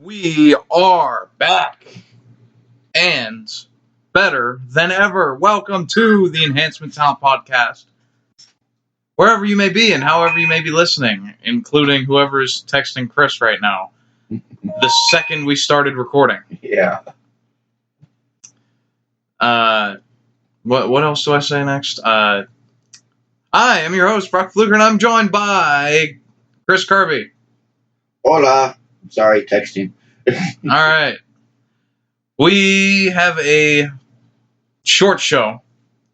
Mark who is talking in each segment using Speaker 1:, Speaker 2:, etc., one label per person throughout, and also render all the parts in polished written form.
Speaker 1: We are back and better than ever. Welcome to the Enhancement Talent Podcast. Wherever you may be and however you may be listening, including whoever is texting Chris right now, the second we started recording.
Speaker 2: Yeah.
Speaker 1: What else do I say next? I am your host, Brock Fluker, and I'm joined by Chris Kirby.
Speaker 2: Hola. Sorry, texting.
Speaker 1: All right. We have a short show.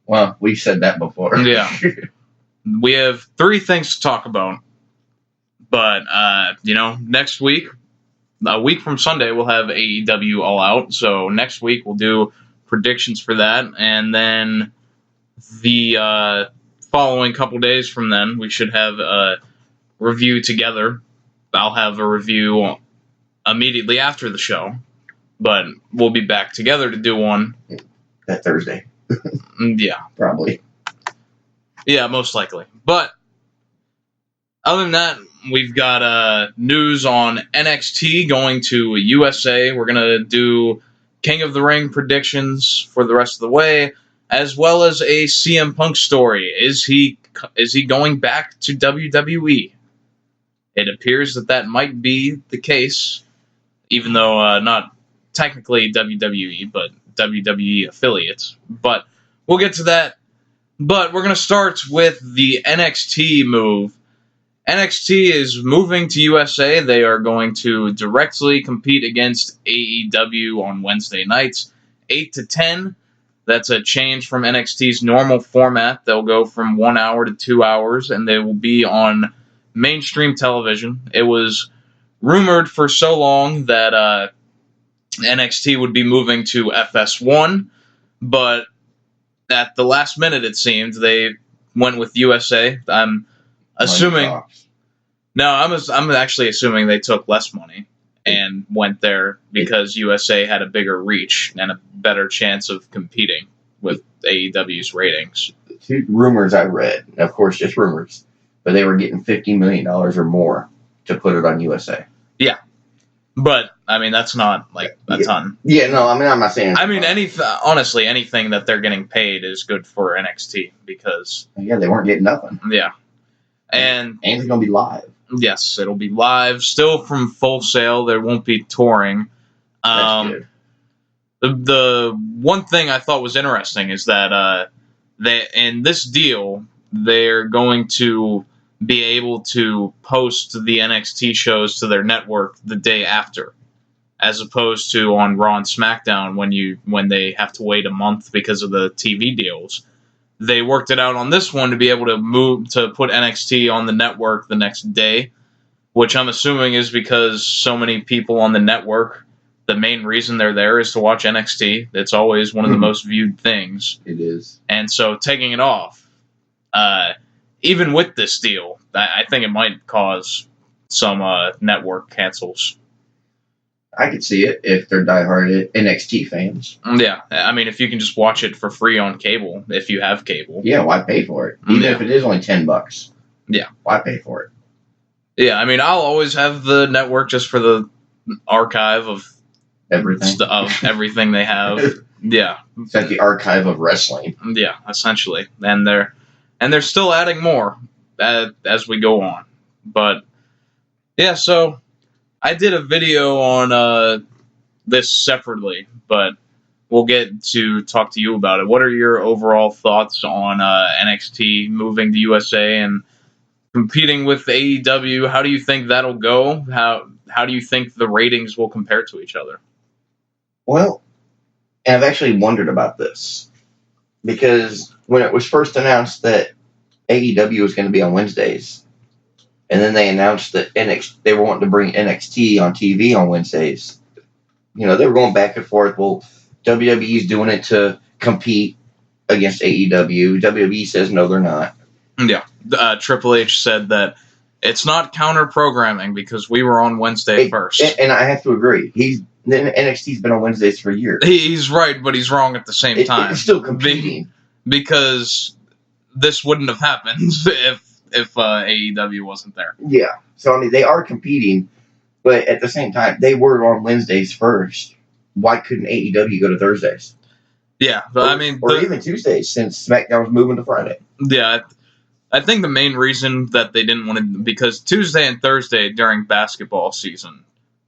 Speaker 2: Well, we said that before.
Speaker 1: Yeah. We have 3 things to talk about. But, next week, a week from Sunday, we'll have AEW All Out. So next week, we'll do predictions for that. And then the following couple days from then, we should have a review together. I'll have a review immediately after the show. But we'll be back together to do one.
Speaker 2: That Thursday.
Speaker 1: Yeah.
Speaker 2: Probably.
Speaker 1: Yeah, most likely. But other than that, we've got news on NXT going to USA. We're going to do King of the Ring predictions for the rest of the way, as well as a CM Punk story. Is he going back to WWE? It appears that might be the case, even though not technically WWE, but WWE affiliates. But we'll get to that. But we're going to start with the NXT move. NXT is moving to USA. They are going to directly compete against AEW on Wednesday nights, 8 to 10. That's a change from NXT's normal format. They'll go from 1 hour to 2 hours, and they will be on mainstream television. It was rumored for so long that NXT would be moving to FS1, but at the last minute, it seemed, they went with USA. I'm assuming... No, I'm actually assuming they took less money and went there because USA had a bigger reach and a better chance of competing with AEW's ratings.
Speaker 2: 2 rumors I read, of course, just rumors, but they were getting $50 million or more to put it on USA.
Speaker 1: Yeah. But, I mean, that's not, like, a ton.
Speaker 2: Yeah, no, I mean, I'm not saying...
Speaker 1: I mean, honestly, anything that they're getting paid is good for NXT, because...
Speaker 2: Yeah, they weren't getting nothing.
Speaker 1: Yeah. And
Speaker 2: it's going to be live.
Speaker 1: Yes, it'll be live, still from Full Sail. There won't be touring.
Speaker 2: That's good.
Speaker 1: The one thing I thought was interesting is that in this deal, they're going to be able to post the NXT shows to their network the day after, as opposed to on Raw and SmackDown when they have to wait a month because of the TV deals. They worked it out on this one to be able to put NXT on the network the next day, which I'm assuming is because so many people on the network, the main reason they're there is to watch NXT. It's always one of the most viewed things.
Speaker 2: It is.
Speaker 1: And so taking it off, even with this deal, I think it might cause some network cancels.
Speaker 2: I could see it if they're diehard NXT fans.
Speaker 1: Yeah, I mean, if you can just watch it for free on cable, if you have cable.
Speaker 2: Yeah, why pay for it? Even if it is only $10.
Speaker 1: Yeah.
Speaker 2: Why pay for it?
Speaker 1: Yeah, I mean, I'll always have the network just for the archive of everything they have. Yeah.
Speaker 2: It's like the archive of wrestling.
Speaker 1: Yeah, essentially. And they're still adding more as we go on. But, yeah, so... I did a video on this separately, but we'll get to talk to you about it. What are your overall thoughts on NXT moving to USA and competing with AEW? How do you think that'll go? How do you think the ratings will compare to each other?
Speaker 2: Well, I've actually wondered about this because when it was first announced that AEW was going to be on Wednesdays, and then they announced that they were wanting to bring NXT on TV on Wednesdays. You know, they were going back and forth. Well, WWE's doing it to compete against AEW. WWE says no, they're not.
Speaker 1: Yeah. Triple H said that it's not counter-programming because we were on Wednesday first.
Speaker 2: And I have to agree. NXT's been on Wednesdays for years.
Speaker 1: He's right, but he's wrong at the same time.
Speaker 2: It's still competing.
Speaker 1: Because this wouldn't have happened if AEW wasn't there.
Speaker 2: Yeah. So, I mean, they are competing, But at the same time, they were on Wednesdays first. Why couldn't AEW go to Thursdays?
Speaker 1: Yeah, but
Speaker 2: or even Tuesdays, since SmackDown was moving to Friday.
Speaker 1: Yeah, I think the main reason that they didn't want to, because Tuesday and Thursday during basketball season,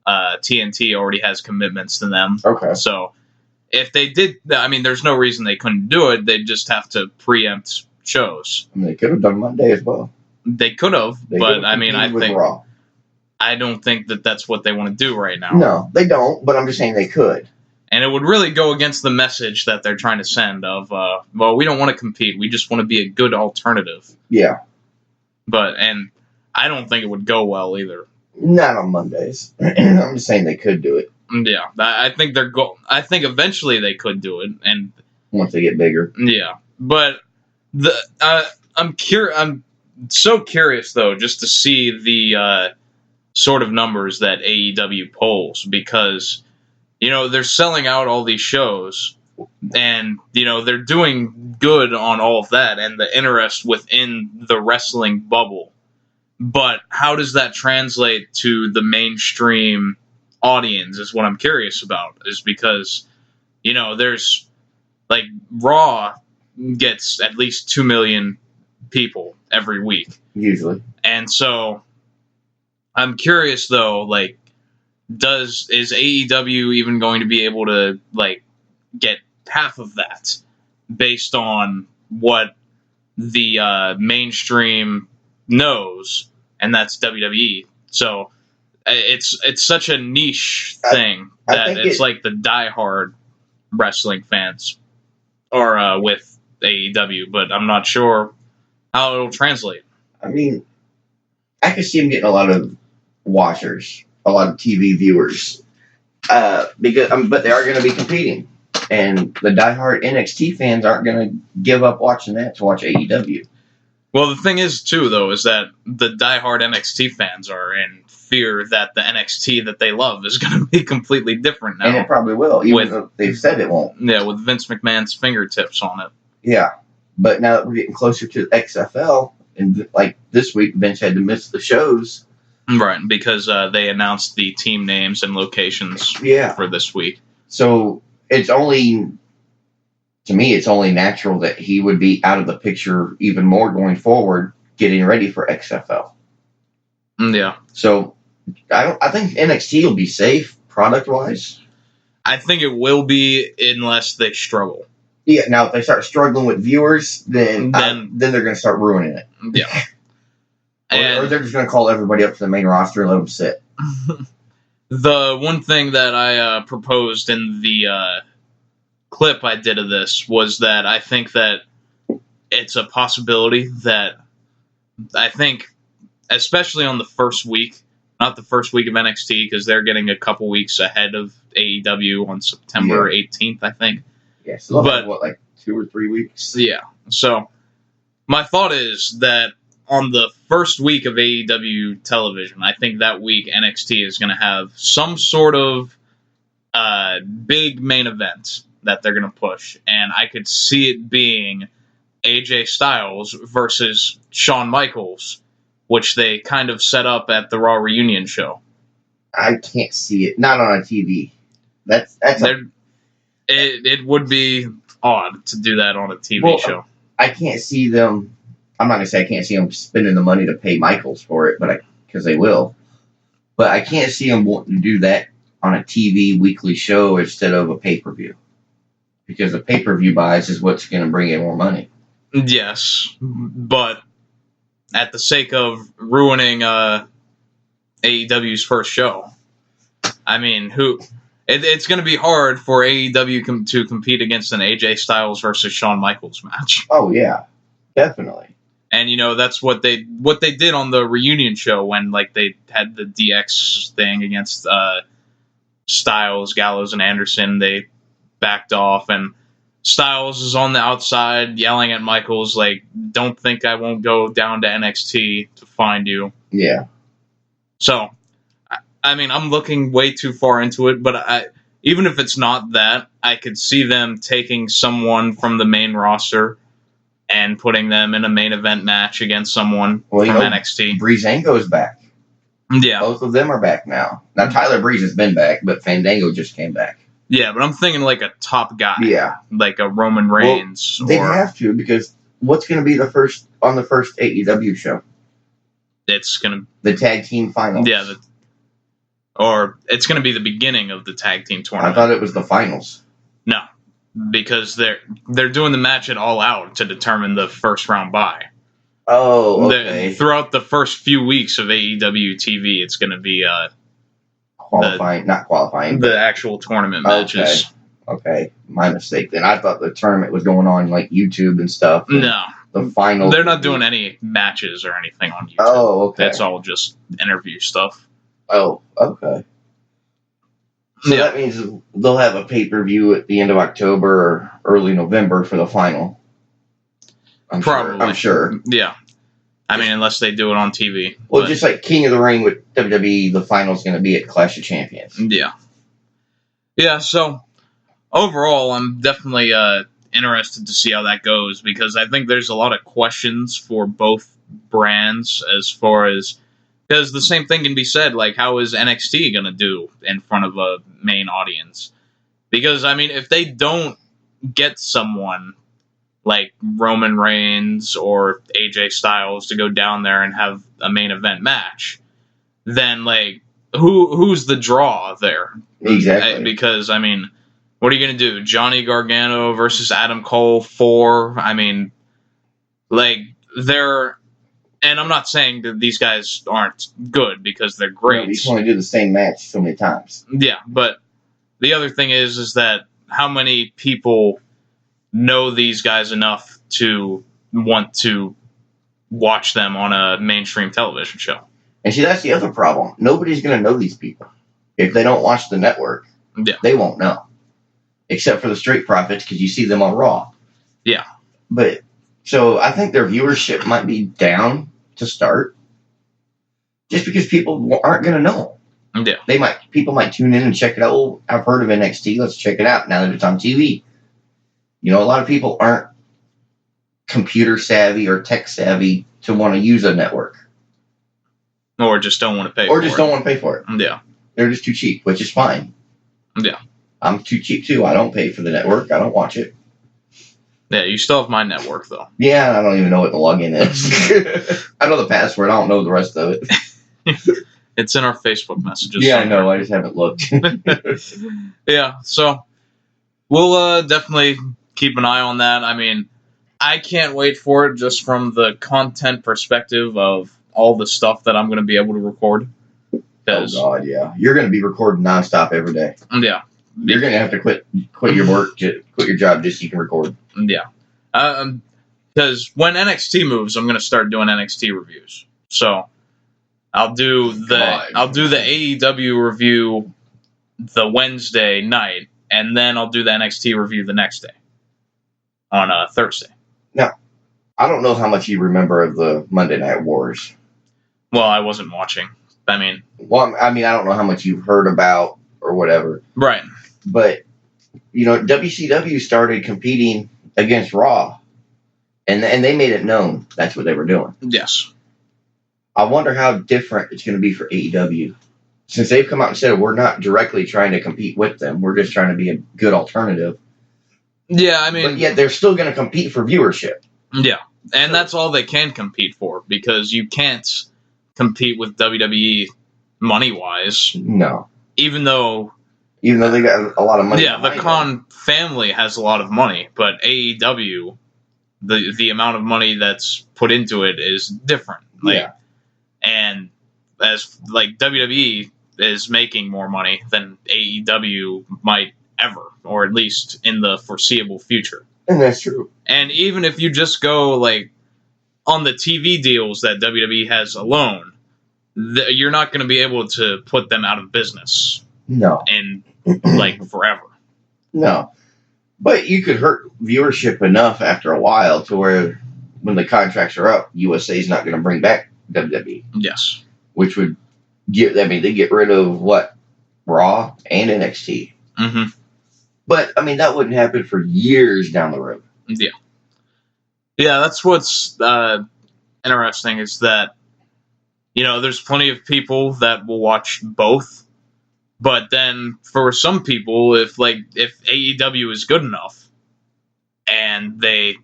Speaker 1: TNT already has commitments to them.
Speaker 2: Okay.
Speaker 1: So if they did, there's no reason they couldn't do it. They'd just have to preempt shows.
Speaker 2: They could have done Monday as well.
Speaker 1: They could have, but
Speaker 2: Raw.
Speaker 1: I don't think that that's what they want to do right now.
Speaker 2: No, they don't, but I'm just saying they could.
Speaker 1: And it would really go against the message that they're trying to send of, well, we don't want to compete. We just want to be a good alternative.
Speaker 2: Yeah.
Speaker 1: And I don't think it would go well either.
Speaker 2: Not on Mondays. I'm just saying they could do it.
Speaker 1: Yeah. I think I think eventually they could do it. And
Speaker 2: once they get bigger.
Speaker 1: Yeah. But I'm so curious, though, just to see the sort of numbers that AEW polls, because they're selling out all these shows, and they're doing good on all of that and the interest within the wrestling bubble. But how does that translate to the mainstream audience is what I'm curious about, is because there's like Raw gets at least 2 million people every week
Speaker 2: usually,
Speaker 1: and so I'm curious though, like, is AEW even going to be able to get half of that based on what the mainstream knows, and that's WWE. So it's such a niche thing that it's like the diehard wrestling fans are with AEW, but I'm not sure how it'll translate.
Speaker 2: I could see them getting a lot of watchers, a lot of TV viewers, but they are going to be competing, and the diehard NXT fans aren't going to give up watching that to watch AEW.
Speaker 1: Well, the thing is, too, though, is that the diehard NXT fans are in fear that the NXT that they love is going to be completely different now.
Speaker 2: And it probably will, even though they've said it won't.
Speaker 1: Yeah, with Vince McMahon's fingertips on it.
Speaker 2: Yeah, but now that we're getting closer to XFL, and like this week, Vince had to miss the shows.
Speaker 1: Right, because they announced the team names and locations for this week. So
Speaker 2: it's only natural that he would be out of the picture even more going forward, getting ready for XFL.
Speaker 1: Yeah.
Speaker 2: So I think NXT will be safe product-wise.
Speaker 1: I think it will be unless they struggle.
Speaker 2: Yeah, now if they start struggling with viewers, then they're going to start ruining it.
Speaker 1: Yeah.
Speaker 2: Or they're just going to call everybody up to the main roster and let them sit.
Speaker 1: The one thing that I proposed in the clip I did of this was that I think that it's a possibility that I think, especially on the first week, not the first week of NXT, because they're getting a couple weeks ahead of AEW on September 18th, I think.
Speaker 2: Yeah, so like 2 or 3 weeks?
Speaker 1: Yeah. So my thought is that on the first week of AEW television, I think that week NXT is going to have some sort of big main event that they're going to push. And I could see it being AJ Styles versus Shawn Michaels, which they kind of set up at the Raw reunion show.
Speaker 2: I can't see it. Not on a TV.
Speaker 1: It would be odd to do that on a TV show.
Speaker 2: I can't see them. I'm not going to say I can't see them spending the money to pay Michaels for it, because they will. But I can't see them wanting to do that on a TV weekly show instead of a pay-per-view. Because the pay-per-view buys is what's going to bring in more money.
Speaker 1: Yes, but at the sake of ruining AEW's first show, it's going to be hard for AEW to compete against an AJ Styles versus Shawn Michaels match.
Speaker 2: Oh yeah, definitely.
Speaker 1: And that's what they did on the reunion show when they had the DX thing against Styles, Gallows, and Anderson. They backed off, and Styles is on the outside yelling at Michaels "Don't think I won't go down to NXT to find you."
Speaker 2: Yeah.
Speaker 1: So, I'm looking way too far into it, but even if it's not that, I could see them taking someone from the main roster and putting them in a main event match against someone from NXT.
Speaker 2: Breezango's back.
Speaker 1: Yeah.
Speaker 2: Both of them are back now. Now, Tyler Breeze has been back, but Fandango just came back.
Speaker 1: Yeah, but I'm thinking like a top guy.
Speaker 2: Yeah.
Speaker 1: Like a Roman Reigns.
Speaker 2: Well, they have to, because what's going to be the first AEW show?
Speaker 1: It's going to...
Speaker 2: The tag team finals.
Speaker 1: Yeah, or it's going to be the beginning of the tag team tournament.
Speaker 2: I thought it was the finals.
Speaker 1: No, because they're doing the match at All Out to determine the first round bye.
Speaker 2: Oh, okay.
Speaker 1: Throughout the first few weeks of AEW TV, it's going to be
Speaker 2: not qualifying.
Speaker 1: The actual tournament matches.
Speaker 2: Okay, my mistake then. I thought the tournament was going on like YouTube and stuff. And
Speaker 1: no.
Speaker 2: The final.
Speaker 1: They're not doing any matches or anything on YouTube.
Speaker 2: Oh, okay.
Speaker 1: It's all just interview stuff.
Speaker 2: Oh, okay. So that means they'll have a pay-per-view at the end of October or early November for the final.
Speaker 1: Probably.
Speaker 2: I'm sure.
Speaker 1: Yeah. I mean, unless they do it on TV.
Speaker 2: Well, just like King of the Ring with WWE, the final's going to be at Clash of Champions.
Speaker 1: Yeah. Yeah, so overall, I'm definitely interested to see how that goes, because I think there's a lot of questions for both brands as far as... Because the same thing can be said, like, how is NXT going to do in front of a main audience? Because, I mean, if they don't get someone like Roman Reigns or AJ Styles to go down there and have a main event match, then, like, who's the draw there?
Speaker 2: Exactly.
Speaker 1: Because, I mean, what are you going to do? Johnny Gargano versus Adam Cole 4? I mean, like, they're... And I'm not saying that these guys aren't good, because they're great.
Speaker 2: No, you can only do the same match so many times.
Speaker 1: Yeah, but the other thing is that how many people know these guys enough to want to watch them on a mainstream television show?
Speaker 2: And see, that's the other problem. Nobody's going to know these people. If they don't watch the network, they won't know. Except for the Street Profits, because you see them on Raw.
Speaker 1: Yeah.
Speaker 2: But, so I think their viewership might be down to start, just because people aren't going to know.
Speaker 1: Yeah.
Speaker 2: People might tune in and check it out. Oh, I've heard of NXT. Let's check it out now that it's on TV. You know, a lot of people aren't computer savvy or tech savvy to want to use a network.
Speaker 1: Or just don't want to pay for it.
Speaker 2: Or just don't want to pay for it.
Speaker 1: Yeah.
Speaker 2: They're just too cheap, which is fine.
Speaker 1: Yeah.
Speaker 2: I'm too cheap, too. I don't pay for the network. I don't watch it.
Speaker 1: Yeah, you still have my network, though.
Speaker 2: Yeah, I don't even know what the login is. I know the password. I don't know the rest of it.
Speaker 1: It's in our Facebook messages.
Speaker 2: Yeah, somewhere. I know. I just haven't looked.
Speaker 1: Yeah, so we'll definitely keep an eye on that. I mean, I can't wait for it just from the content perspective of all the stuff that I'm going to be able to record.
Speaker 2: Oh, God, yeah. You're going to be recording nonstop every day.
Speaker 1: Yeah.
Speaker 2: You're going to have to quit your work, quit your job just so you can record.
Speaker 1: Yeah. Because when NXT moves, I'm going to start doing NXT reviews. So I'll do the AEW review the Wednesday night, and then I'll do the NXT review the next day on Thursday.
Speaker 2: Now, I don't know how much you remember of the Monday Night Wars.
Speaker 1: Well, I wasn't watching. I mean,
Speaker 2: I don't know how much you've heard about or whatever.
Speaker 1: Right.
Speaker 2: But, you know, WCW started competing against Raw, and they made it known that's what they were doing.
Speaker 1: Yes.
Speaker 2: I wonder how different it's going to be for AEW. Since they've come out and said we're not directly trying to compete with them, we're just trying to be a good alternative.
Speaker 1: Yeah, I mean...
Speaker 2: But yet they're still going to compete for viewership.
Speaker 1: Yeah, and that's all they can compete for, because you can't compete with WWE money-wise.
Speaker 2: No.
Speaker 1: Even though
Speaker 2: they got a lot of money.
Speaker 1: Yeah, the Khan family has a lot of money, but AEW, the amount of money that's put into it is different.
Speaker 2: Yeah.
Speaker 1: And as like WWE is making more money than AEW might ever, or at least in the foreseeable future.
Speaker 2: And that's true.
Speaker 1: And even if you just go like on the TV deals that WWE has alone, you're not going to be able to put them out of business.
Speaker 2: No.
Speaker 1: In like forever.
Speaker 2: No. But you could hurt viewership enough after a while to where when the contracts are up, USA is not going to bring back WWE.
Speaker 1: Yes.
Speaker 2: Which would they get rid of what? Raw and NXT.
Speaker 1: Mm-hmm.
Speaker 2: But, I mean, that wouldn't happen for years down the road.
Speaker 1: Yeah. Yeah, that's what's interesting is that there's plenty of people that will watch both. But then for some people, if AEW is good enough and they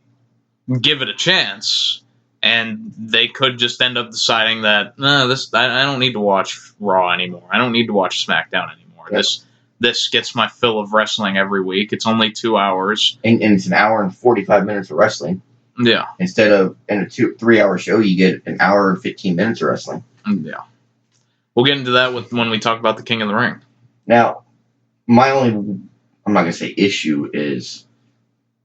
Speaker 1: give it a chance, and they could just end up deciding that I don't need to watch Raw anymore. I don't need to watch SmackDown anymore. Yep. This gets my fill of wrestling every week. It's only 2 hours,
Speaker 2: and it's an hour and 45 minutes of wrestling.
Speaker 1: Yeah.
Speaker 2: Instead of in a 3-hour show, you get an hour and 15 minutes of wrestling.
Speaker 1: Yeah. We'll get into that when we talk about the King of the Ring.
Speaker 2: Now, my only, I'm not going to say issue is,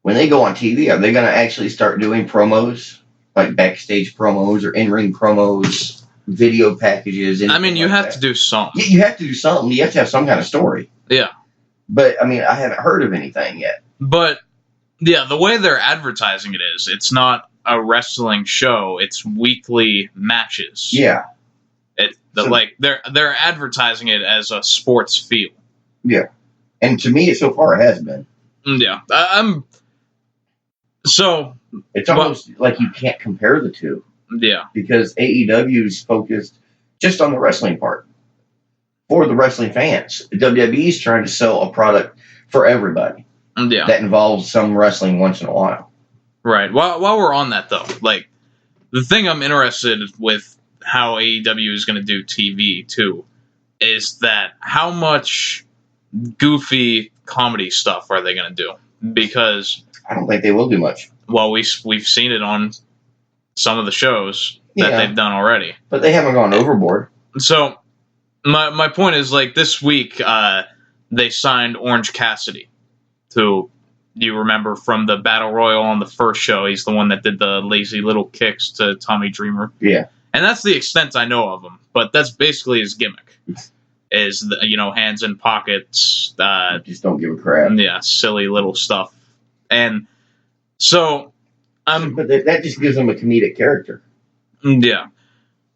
Speaker 2: when they go on TV, are they going to actually start doing promos, like backstage promos or in-ring promos, video packages?
Speaker 1: I mean, you have to do something.
Speaker 2: Yeah, you have to do something. You have to have some kind of story.
Speaker 1: Yeah.
Speaker 2: But, I mean, I haven't heard of anything yet.
Speaker 1: But, yeah, the way they're advertising it is, it's not a wrestling show. It's weekly matches.
Speaker 2: Yeah.
Speaker 1: They're advertising it as a sports feel.
Speaker 2: Yeah. And to me, so far, it has been.
Speaker 1: Yeah. So
Speaker 2: it's almost like you can't compare the two.
Speaker 1: Yeah.
Speaker 2: Because AEW is focused just on the wrestling part. For the wrestling fans. WWE is trying to sell a product for everybody.
Speaker 1: Yeah.
Speaker 2: That involves some wrestling once in a while.
Speaker 1: Right. While we're on that, though, the thing I'm interested with how AEW is going to do TV, too, is that how much goofy comedy stuff are they going to do? Because
Speaker 2: I don't think they will do much.
Speaker 1: Well, we've seen it on some of the shows that they've done already.
Speaker 2: But they haven't gone overboard.
Speaker 1: So, my point is, this week, they signed Orange Cassidy, who you remember from the Battle Royal on the first show. He's the one that did the lazy little kicks to Tommy Dreamer.
Speaker 2: Yeah.
Speaker 1: And that's the extent I know of him. But that's basically his gimmick. Is, hands in pockets.
Speaker 2: Just don't give a crap.
Speaker 1: Yeah, silly little stuff. And so,
Speaker 2: but that just gives him a comedic character.
Speaker 1: Yeah.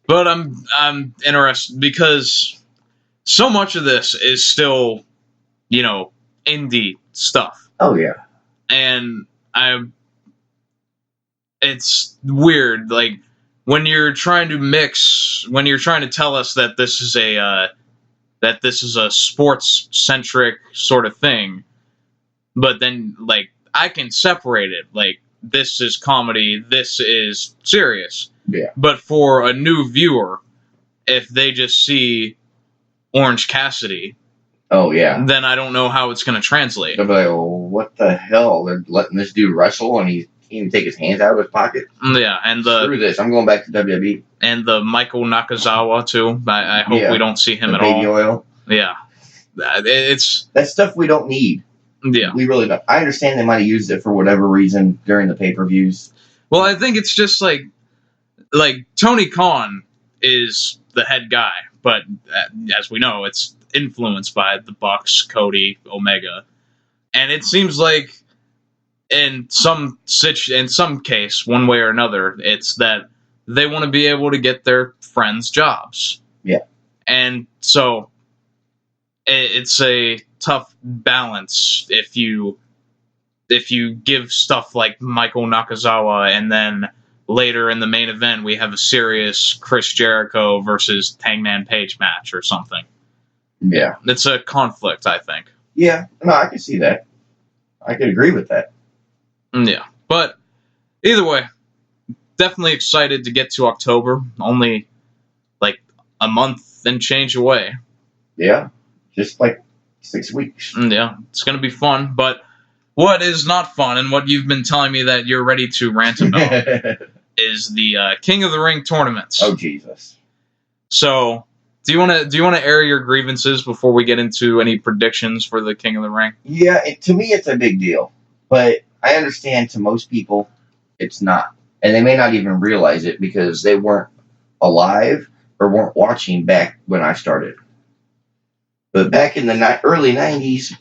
Speaker 1: But I'm interested because so much of this is still, indie stuff.
Speaker 2: Oh, yeah.
Speaker 1: And it's weird, when you're trying to tell us that this is a sports-centric sort of thing, but then, I can separate it, this is comedy, this is serious.
Speaker 2: Yeah.
Speaker 1: But for a new viewer, if they just see Orange Cassidy,
Speaker 2: oh yeah,
Speaker 1: then I don't know how it's going to translate.
Speaker 2: They'll be like, oh, what the hell? They're letting this dude wrestle and he can't even take his hands out of his pocket?
Speaker 1: Yeah, and
Speaker 2: screw this. I'm going back to WWE.
Speaker 1: And the Michael Nakazawa, too. I hope we don't see him at all.
Speaker 2: Baby oil.
Speaker 1: Yeah. That's
Speaker 2: stuff we don't need.
Speaker 1: Yeah.
Speaker 2: We really don't. I understand they might have used it for whatever reason during the pay-per-views.
Speaker 1: Well, I think it's just Tony Khan is the head guy, but as we know, it's influenced by the Bucks, Cody, Omega. And it seems like in some case, one way or another, it's that they want to be able to get their friends jobs.
Speaker 2: Yeah.
Speaker 1: And so it's a tough balance if you give stuff like Michael Nakazawa and then later in the main event we have a serious Chris Jericho versus Hangman Page match or something.
Speaker 2: Yeah.
Speaker 1: It's a conflict, I think.
Speaker 2: Yeah. No, I can see that. I could agree with that.
Speaker 1: Yeah. But either way, definitely excited to get to October. Only a month and change away.
Speaker 2: Yeah. Just 6 weeks.
Speaker 1: Yeah. It's going to be fun. But what is not fun, and what you've been telling me that you're ready to rant about, is the King of the Ring tournaments.
Speaker 2: Oh, Jesus.
Speaker 1: So, do you want to air your grievances before we get into any predictions for the King of the Ring?
Speaker 2: Yeah, to me it's a big deal. But I understand to most people it's not. And they may not even realize it because they weren't alive or weren't watching back when I started. But back in the early 90s,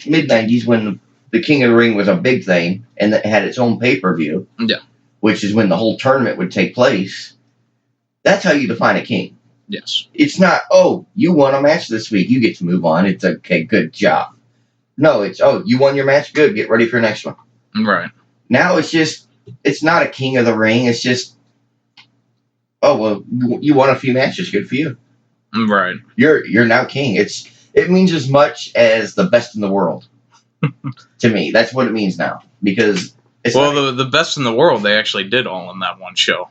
Speaker 2: mid-90s, when the King of the Ring was a big thing and it had its own pay-per-view,
Speaker 1: yeah,
Speaker 2: which is when the whole tournament would take place, that's how you define a king.
Speaker 1: Yes.
Speaker 2: It's not, oh, you won a match this week, you get to move on. It's okay, good job. No, it's, oh, you won your match, good, get ready for your next one.
Speaker 1: Right.
Speaker 2: Now it's just, it's not a King of the Ring, it's just Oh well, you won a few matches. Good for you.
Speaker 1: Right.
Speaker 2: You're now king. It means as much as the best in the world to me. That's what it means now because
Speaker 1: the best in the world they actually did all in that one show.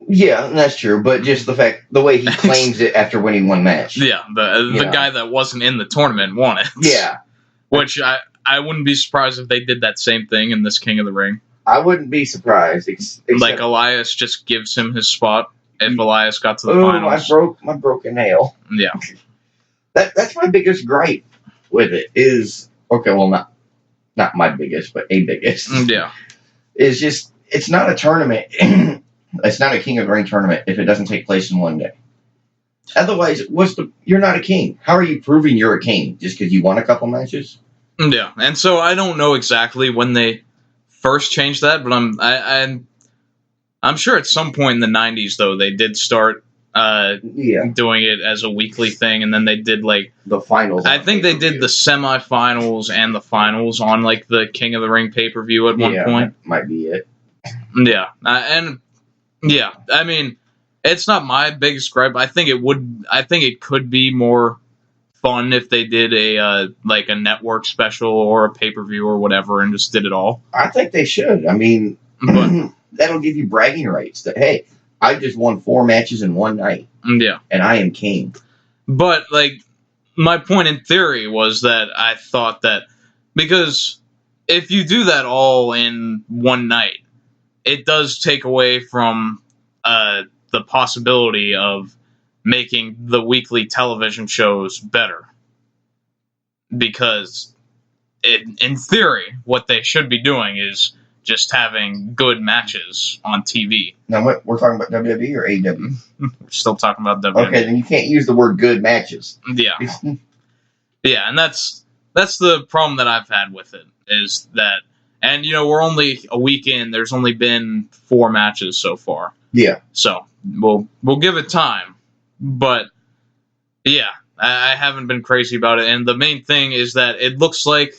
Speaker 2: Yeah, that's true. But just the way he claims it after winning one match.
Speaker 1: Yeah, the guy that wasn't in the tournament won it.
Speaker 2: Yeah,
Speaker 1: which I wouldn't be surprised if they did that same thing in this King of the Ring.
Speaker 2: I wouldn't be surprised.
Speaker 1: Like Elias just gives him his spot if Elias got to the finals.
Speaker 2: I broke my broken nail.
Speaker 1: Yeah.
Speaker 2: That's my biggest gripe with it is, okay, well, not my biggest, but a biggest.
Speaker 1: Yeah.
Speaker 2: Is just, it's not a tournament. It's not a King of the Ring tournament if it doesn't take place in one day. Otherwise, you're not a king. How are you proving you're a king? Just because you won a couple matches?
Speaker 1: Yeah, and so I don't know exactly when they first changed that, but I'm sure at some point in the 90s, though, they did start doing it as a weekly thing, and then they did, like...
Speaker 2: the finals.
Speaker 1: I think they did the semifinals and the finals on, like, the King of the Ring pay-per-view at one point.
Speaker 2: That might be it.
Speaker 1: Yeah, yeah, I mean, it's not my biggest gripe. I think it could be more fun if they did a network special or a pay-per-view or whatever and just did it all.
Speaker 2: I think they should. I mean, that'll give you bragging rights that, hey, I just won 4 matches in one night.
Speaker 1: Yeah.
Speaker 2: And I am king.
Speaker 1: But, like, my point in theory was that I thought that because if you do that all in one night, it does take away from the possibility of making the weekly television shows better. Because, in theory, what they should be doing is just having good matches on TV.
Speaker 2: Now, we're talking about WWE or AEW?
Speaker 1: We're still talking about WWE.
Speaker 2: Okay, then you can't use the word good matches.
Speaker 1: Yeah. Yeah, and that's the problem that I've had with it, is that, and, we're only a week in, there's only been 4 matches so far.
Speaker 2: Yeah.
Speaker 1: So, we'll give it time. But, yeah, I haven't been crazy about it, and the main thing is that it looks like,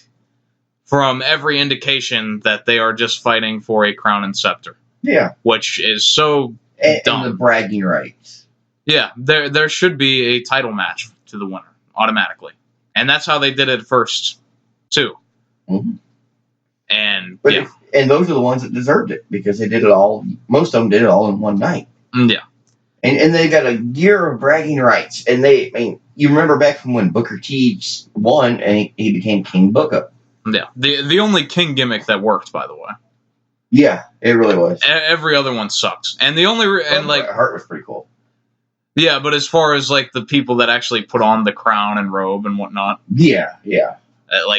Speaker 1: from every indication, that they are just fighting for a crown and scepter. Yeah. Which is so dumb.
Speaker 2: And the bragging rights.
Speaker 1: Yeah, there should be a title match to the winner, automatically. And that's how they did it first, too. Mm-hmm. And
Speaker 2: those are the ones that deserved it, because they did it all, most of them did it all in one night.
Speaker 1: Yeah.
Speaker 2: And they got a year of bragging rights. And you remember back from when Booker T won and he became King Booker.
Speaker 1: Yeah. The only King gimmick that worked, by the way.
Speaker 2: Yeah, it really was.
Speaker 1: Every other one sucks. And the only...
Speaker 2: Hart was pretty cool.
Speaker 1: Yeah, but as far as, the people that actually put on the crown and robe and whatnot...
Speaker 2: Yeah.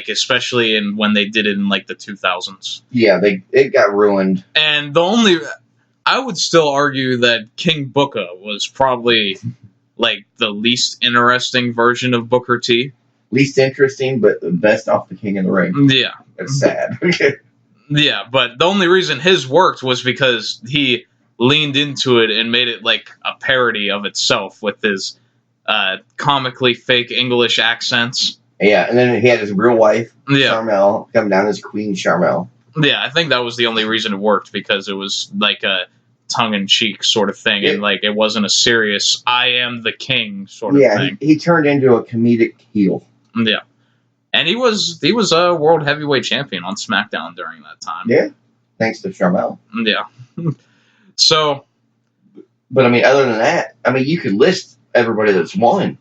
Speaker 1: Especially when they did it in, the 2000s.
Speaker 2: Yeah, it got ruined.
Speaker 1: And I would still argue that King Booker was probably, the least interesting version of Booker T.
Speaker 2: Least interesting, but the best off the King of the Ring.
Speaker 1: Yeah.
Speaker 2: It's sad.
Speaker 1: Yeah, but the only reason his worked was because he leaned into it and made it, a parody of itself with his comically fake English accents.
Speaker 2: Yeah, and then he had his real wife, Charmel, come down as Queen Charmel.
Speaker 1: Yeah, I think that was the only reason it worked, because it was a tongue-in-cheek sort of thing, and it wasn't a serious "I am the king" sort of thing.
Speaker 2: Yeah, he turned into a comedic heel.
Speaker 1: Yeah, and he was a world heavyweight champion on SmackDown during that time.
Speaker 2: Yeah, thanks to Charmel.
Speaker 1: Yeah. So,
Speaker 2: but other than that, you could list everybody that's won.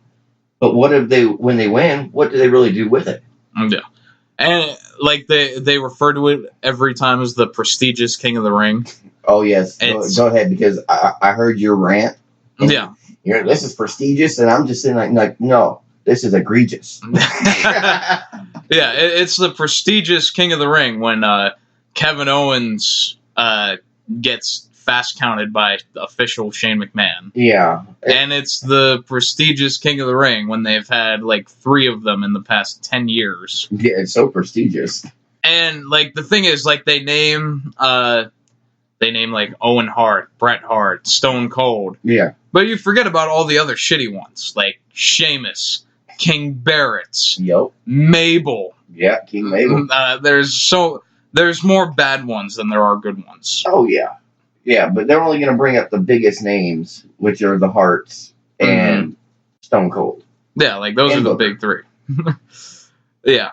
Speaker 2: But when they win, what do they really do with it?
Speaker 1: Yeah. And, they refer to it every time as the prestigious King of the Ring.
Speaker 2: Oh, yes. Go ahead, because I heard your rant.
Speaker 1: Yeah.
Speaker 2: This is prestigious, and I'm just saying, no, this is egregious.
Speaker 1: Yeah, it's the prestigious King of the Ring when Kevin Owens gets fast counted by official Shane McMahon. Yeah. And it's the prestigious King of the Ring when they've had 3 of them in the past 10 years.
Speaker 2: Yeah, it's so prestigious.
Speaker 1: And the thing is, they name Owen Hart, Bret Hart, Stone Cold. Yeah. But you forget about all the other shitty ones, like Sheamus, King Barrett, Mabel.
Speaker 2: Yeah, King Mabel.
Speaker 1: There's more bad ones than there are good ones.
Speaker 2: Oh yeah. Yeah, but they're only going to bring up the biggest names, which are the Hearts and Stone Cold.
Speaker 1: Yeah, like those
Speaker 2: And
Speaker 1: are the
Speaker 2: Booker.
Speaker 1: big three. Yeah.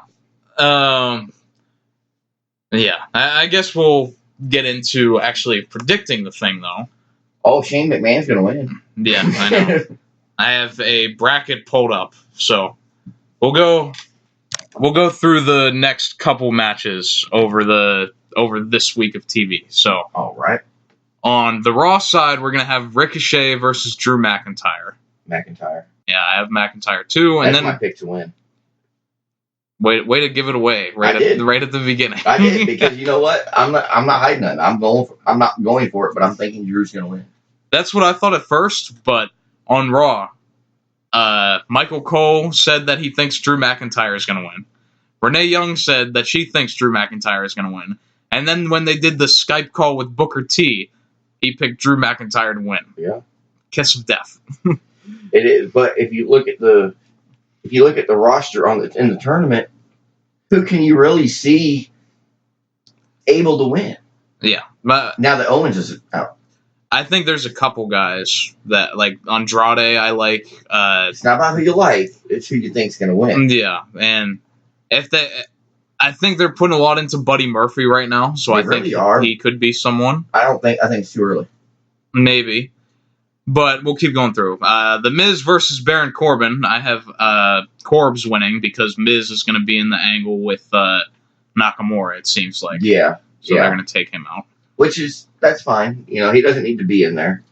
Speaker 1: Yeah. I guess we'll get into actually predicting the thing, though.
Speaker 2: Oh, Shane McMahon's going to win.
Speaker 1: Yeah, I know. I have a bracket pulled up, so we'll go through the next couple matches over this week of TV. So,
Speaker 2: all right.
Speaker 1: On the Raw side, we're gonna have Ricochet versus Drew McIntyre.
Speaker 2: McIntyre.
Speaker 1: Yeah, I have McIntyre too, and
Speaker 2: That's
Speaker 1: then
Speaker 2: my pick to win.
Speaker 1: Way to give it away right at the beginning.
Speaker 2: I did, because you know what? I'm not hiding it. I'm not going for it, but I'm thinking Drew's going to win.
Speaker 1: That's what I thought at first, but on Raw, Michael Cole said that he thinks Drew McIntyre is going to win. Renee Young said that she thinks Drew McIntyre is going to win. And then when they did the Skype call with Booker T, he picked Drew McIntyre to win.
Speaker 2: Yeah.
Speaker 1: Kiss of death.
Speaker 2: It is, but if you look at the roster in the tournament, who can you really see able to win?
Speaker 1: Yeah.
Speaker 2: Now that Owens is out.
Speaker 1: I think there's a couple guys that, like Andrade, I like.
Speaker 2: It's not about who you like, it's who you think's going to win.
Speaker 1: Yeah, and I think they're putting a lot into Buddy Murphy right now, so I think he could be someone.
Speaker 2: I think it's too early.
Speaker 1: Maybe. But we'll keep going through. The Miz versus Baron Corbin. I have Corbs winning because Miz is going to be in the angle with Nakamura, it seems like.
Speaker 2: Yeah.
Speaker 1: So they're going to take him out.
Speaker 2: That's fine. You know, he doesn't need to be in there.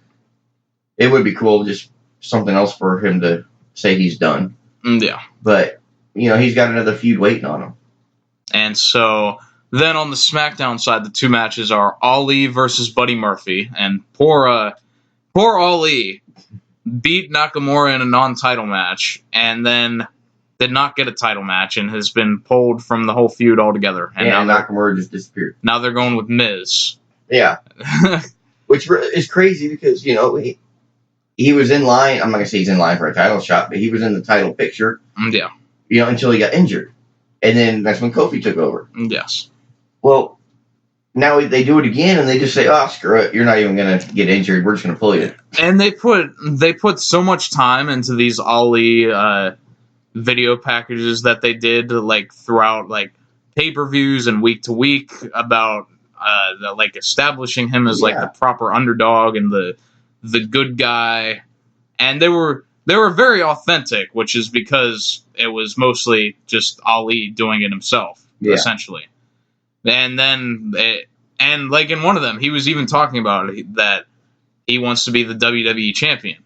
Speaker 2: It would be cool, just something else for him to say he's done.
Speaker 1: Yeah.
Speaker 2: But, you know, he's got another feud waiting on him.
Speaker 1: And so then on the SmackDown side, the two matches are Ali versus Buddy Murphy. And poor Ali beat Nakamura in a non-title match and then did not get a title match and has been pulled from the whole feud altogether. And now
Speaker 2: Nakamura just disappeared.
Speaker 1: Now they're going with Miz.
Speaker 2: Yeah. Which is crazy because, you know, he was in line. I'm not going to say he's in line for a title shot, but he was in the title picture.
Speaker 1: Yeah.
Speaker 2: You know, until he got injured. And then that's when Kofi took over.
Speaker 1: Yes.
Speaker 2: Well, now they do it again, and they just say, "Oh, screw it! You're not even going to get injured. We're just going to pull you."
Speaker 1: And they put so much time into these Ali video packages that they did, like throughout like pay-per-views and week to week about like establishing him as like the proper underdog and the good guy, and they were very authentic, which is because it was mostly just Ali doing it himself, essentially. And then, and like in one of them, he was even talking about it, that he wants to be the WWE champion.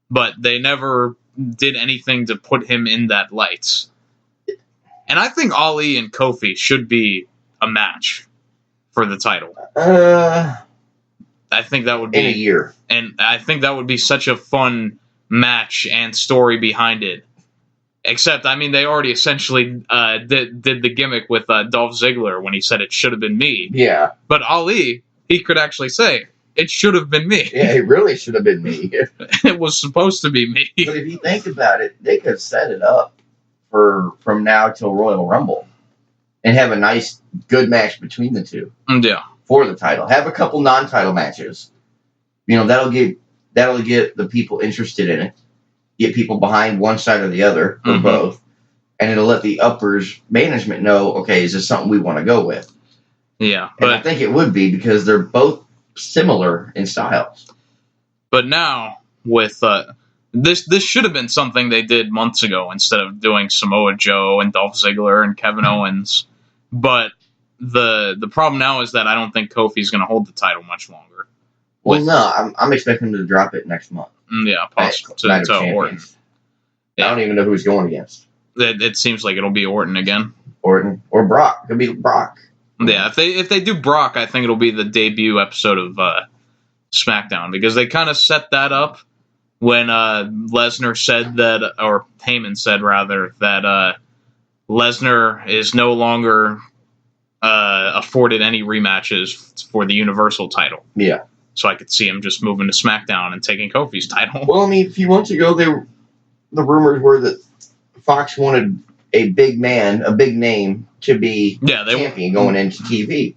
Speaker 1: But they never did anything to put him in that light. And I think Ali and Kofi should be a match for the title. I think that would be...
Speaker 2: in a year.
Speaker 1: And I think that would be such a fun match and story behind it. Except, I mean, they already essentially did the gimmick with Dolph Ziggler when he said it should have been me.
Speaker 2: Yeah.
Speaker 1: But Ali, he could actually say, it should have been me.
Speaker 2: Yeah, it really should have been me.
Speaker 1: It was supposed to be me.
Speaker 2: But if you think about it, they could set it up from now till Royal Rumble and have a nice, good match between the two.
Speaker 1: Yeah.
Speaker 2: For the title. Have a couple non-title matches. You know, that'll get the people interested in it. Get people behind one side or the other, or both, and it'll let the uppers management know, okay, is this something we want to go with?
Speaker 1: Yeah.
Speaker 2: And I think it would be because they're both similar in styles.
Speaker 1: But now, with this should have been something they did months ago instead of doing Samoa Joe and Dolph Ziggler and Kevin Owens. But the problem now is that I don't think Kofi's going to hold the title much longer.
Speaker 2: Well, no, I'm expecting him to drop it next month.
Speaker 1: Yeah, possibly to Orton.
Speaker 2: Yeah. I don't even know who he's going against.
Speaker 1: It seems like it'll be Orton again.
Speaker 2: Orton or Brock. It could be Brock.
Speaker 1: Yeah, if they do Brock, I think it'll be the debut episode of SmackDown because they kind of set that up when Lesnar said that, or Heyman said rather, that Lesnar is no longer afforded any rematches for the Universal title.
Speaker 2: Yeah.
Speaker 1: So I could see him just moving to SmackDown and taking Kofi's title.
Speaker 2: Well, I mean, a few months ago, the rumors were that Fox wanted a big man, a big name, to be champion going into TV.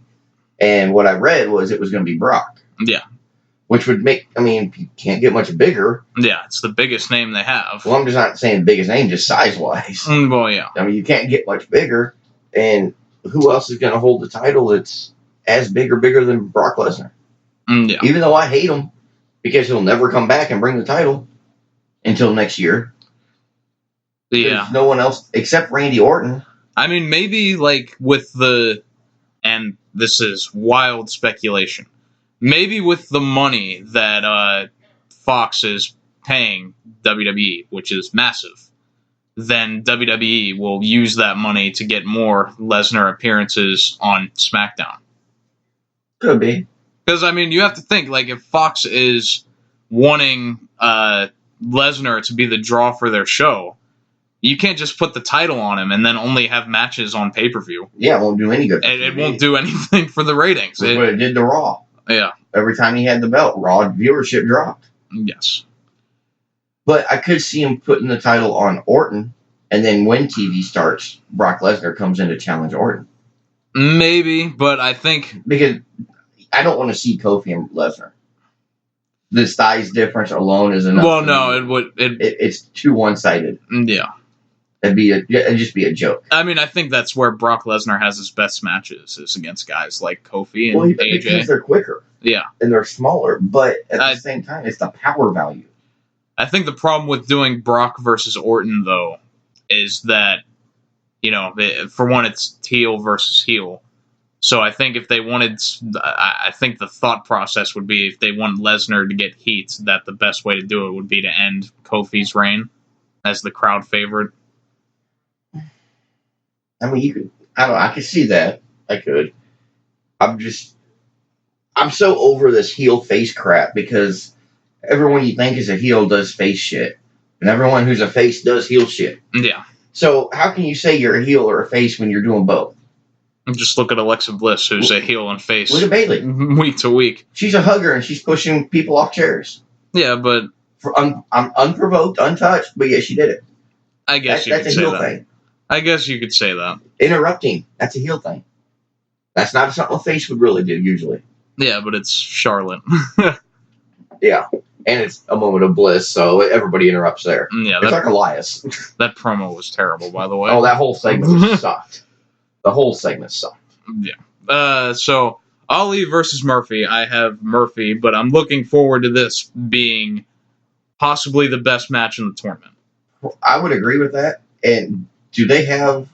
Speaker 2: And what I read was it was going to be Brock.
Speaker 1: Yeah.
Speaker 2: Which would make, you can't get much bigger.
Speaker 1: Yeah, it's the biggest name they have.
Speaker 2: Well, I'm just not saying biggest name, just size-wise.
Speaker 1: Well, yeah.
Speaker 2: You can't get much bigger. And who else is going to hold the title that's as big or bigger than Brock Lesnar?
Speaker 1: Yeah.
Speaker 2: Even though I hate him, because he'll never come back and bring the title until next year.
Speaker 1: Yeah.
Speaker 2: There's no one else except Randy Orton.
Speaker 1: Maybe with and this is wild speculation, maybe with the money that Fox is paying WWE, which is massive, then WWE will use that money to get more Lesnar appearances on SmackDown.
Speaker 2: Could be.
Speaker 1: Because, you have to think, if Fox is wanting Lesnar to be the draw for their show, you can't just put the title on him and then only have matches on pay-per-view.
Speaker 2: Yeah, it won't do any good.
Speaker 1: It won't do anything for the ratings.
Speaker 2: That's what it did to Raw.
Speaker 1: Yeah.
Speaker 2: Every time he had the belt, Raw viewership dropped.
Speaker 1: Yes.
Speaker 2: But I could see him putting the title on Orton, and then when TV starts, Brock Lesnar comes in to challenge Orton.
Speaker 1: Maybe, but I think...
Speaker 2: Because I don't want to see Kofi and Lesnar. The size difference alone is enough.
Speaker 1: Well, no,
Speaker 2: it's too one-sided.
Speaker 1: Yeah.
Speaker 2: It'd just be a joke.
Speaker 1: I think that's where Brock Lesnar has his best matches, is against guys like Kofi and AJ.
Speaker 2: Because they're quicker.
Speaker 1: Yeah.
Speaker 2: And they're smaller, but at the same time, it's the power value.
Speaker 1: I think the problem with doing Brock versus Orton, though, is that, for one, it's heel versus heel. So I think if they wanted, I think the thought process would be if they want Lesnar to get heat, that the best way to do it would be to end Kofi's reign as the crowd favorite.
Speaker 2: You could, I don't know, I could see that. I could. I'm so over this heel face crap because everyone you think is a heel does face shit. And everyone who's a face does heel shit.
Speaker 1: Yeah.
Speaker 2: So how can you say you're a heel or a face when you're doing both?
Speaker 1: Just look at Alexa Bliss, who's a heel and face.
Speaker 2: Look at Bayley.
Speaker 1: Week to week.
Speaker 2: She's a hugger and she's pushing people off chairs.
Speaker 1: Yeah, but...
Speaker 2: I'm unprovoked, untouched, but yeah, she did it.
Speaker 1: I guess
Speaker 2: that's a heel thing.
Speaker 1: I guess you could say that.
Speaker 2: Interrupting, that's a heel thing. That's not something a face would really do, usually.
Speaker 1: Yeah, but it's Charlotte.
Speaker 2: Yeah, and it's a moment of bliss, so everybody interrupts there.
Speaker 1: Yeah,
Speaker 2: it's like Elias.
Speaker 1: That promo was terrible, by the way.
Speaker 2: Oh, that whole segment sucked. The whole segment sucked.
Speaker 1: Yeah. So, Ali versus Murphy. I have Murphy, but I'm looking forward to this being possibly the best match in the tournament.
Speaker 2: I would agree with that. And do they have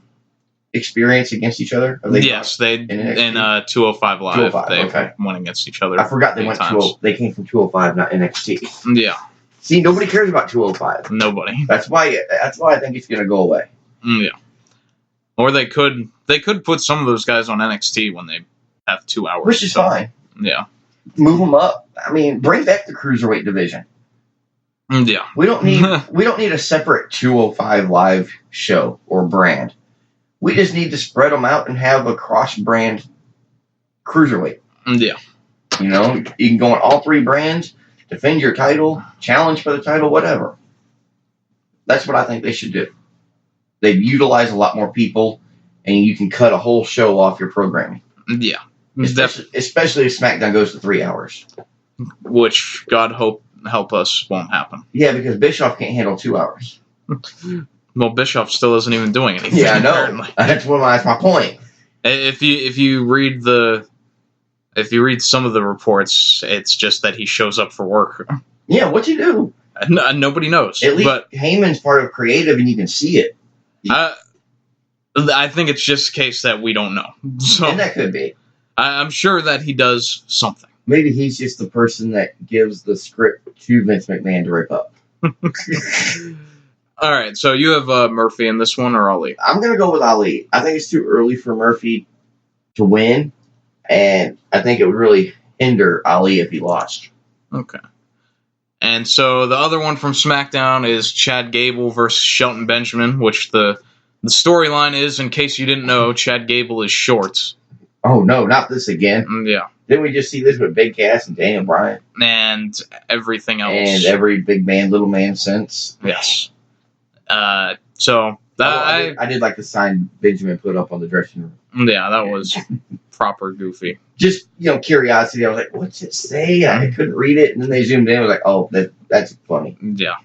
Speaker 2: experience against each other?
Speaker 1: Yes, they in 205 Live.
Speaker 2: 205,
Speaker 1: they went against each other.
Speaker 2: I forgot they went they came from 205, not NXT.
Speaker 1: Yeah.
Speaker 2: See, nobody cares about 205.
Speaker 1: Nobody.
Speaker 2: That's why I think it's going to go away.
Speaker 1: Yeah. Or they could put some of those guys on NXT when they have 2 hours.
Speaker 2: Which is fine.
Speaker 1: Yeah.
Speaker 2: Move them up. Bring back the cruiserweight division.
Speaker 1: Yeah.
Speaker 2: We don't need a separate 205 Live show or brand. We just need to spread them out and have a cross-brand cruiserweight.
Speaker 1: Yeah.
Speaker 2: You can go on all three brands, defend your title, challenge for the title, whatever. That's what I think they should do. They utilize a lot more people, and you can cut a whole show off your programming.
Speaker 1: Yeah.
Speaker 2: Especially if SmackDown goes to 3 hours.
Speaker 1: Which, God help us, won't happen.
Speaker 2: Yeah, because Bischoff can't handle 2 hours.
Speaker 1: Well, Bischoff still isn't even doing anything.
Speaker 2: Yeah, I know.
Speaker 1: Apparently.
Speaker 2: That's my point.
Speaker 1: If you read some of the reports, it's just that he shows up for work.
Speaker 2: Yeah, what'd you do?
Speaker 1: Nobody knows.
Speaker 2: At least Heyman's part of creative, and you can see it.
Speaker 1: I think it's just a case that we don't know. So,
Speaker 2: and that could be.
Speaker 1: I'm sure that he does something.
Speaker 2: Maybe he's just the person that gives the script to Vince McMahon to rip up.
Speaker 1: All right, so you have Murphy in this one or Ali?
Speaker 2: I'm going to go with Ali. I think it's too early for Murphy to win, and I think it would really hinder Ali if he lost.
Speaker 1: Okay. And so the other one from SmackDown is Chad Gable versus Shelton Benjamin, which the storyline is, in case you didn't know, Chad Gable is short.
Speaker 2: Oh, no, not this again.
Speaker 1: Yeah.
Speaker 2: Didn't we just see this with Big Cass and Daniel Bryan?
Speaker 1: And everything else.
Speaker 2: And every big man, little man since.
Speaker 1: Yes. So
Speaker 2: I did like the sign Benjamin put up on the dressing room.
Speaker 1: Yeah, that was proper goofy.
Speaker 2: Just, curiosity. I was like, what's it say? I couldn't read it. And then they zoomed in. I was like, oh, that's funny.
Speaker 1: Yeah.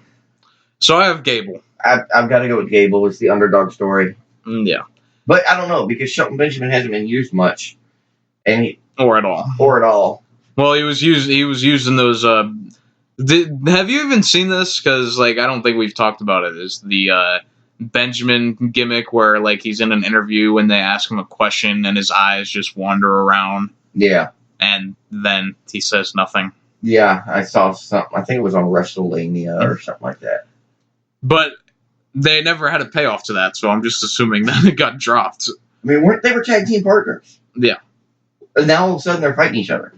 Speaker 1: So I have Gable.
Speaker 2: I've got to go with Gable. It's the underdog story.
Speaker 1: Yeah.
Speaker 2: But I don't know, because Shelton Benjamin hasn't been used much.
Speaker 1: Or at all. Well, he was using those. Have you even seen this? Because I don't think we've talked about it. Is the Benjamin gimmick where he's in an interview and they ask him a question and his eyes just wander around.
Speaker 2: Yeah.
Speaker 1: And then he says nothing.
Speaker 2: Yeah, I saw something. I think it was on WrestleMania or something like that.
Speaker 1: But they never had a payoff to that, so I'm just assuming that it got dropped.
Speaker 2: I mean, they were tag team partners.
Speaker 1: Yeah.
Speaker 2: And now all of a sudden they're fighting each other.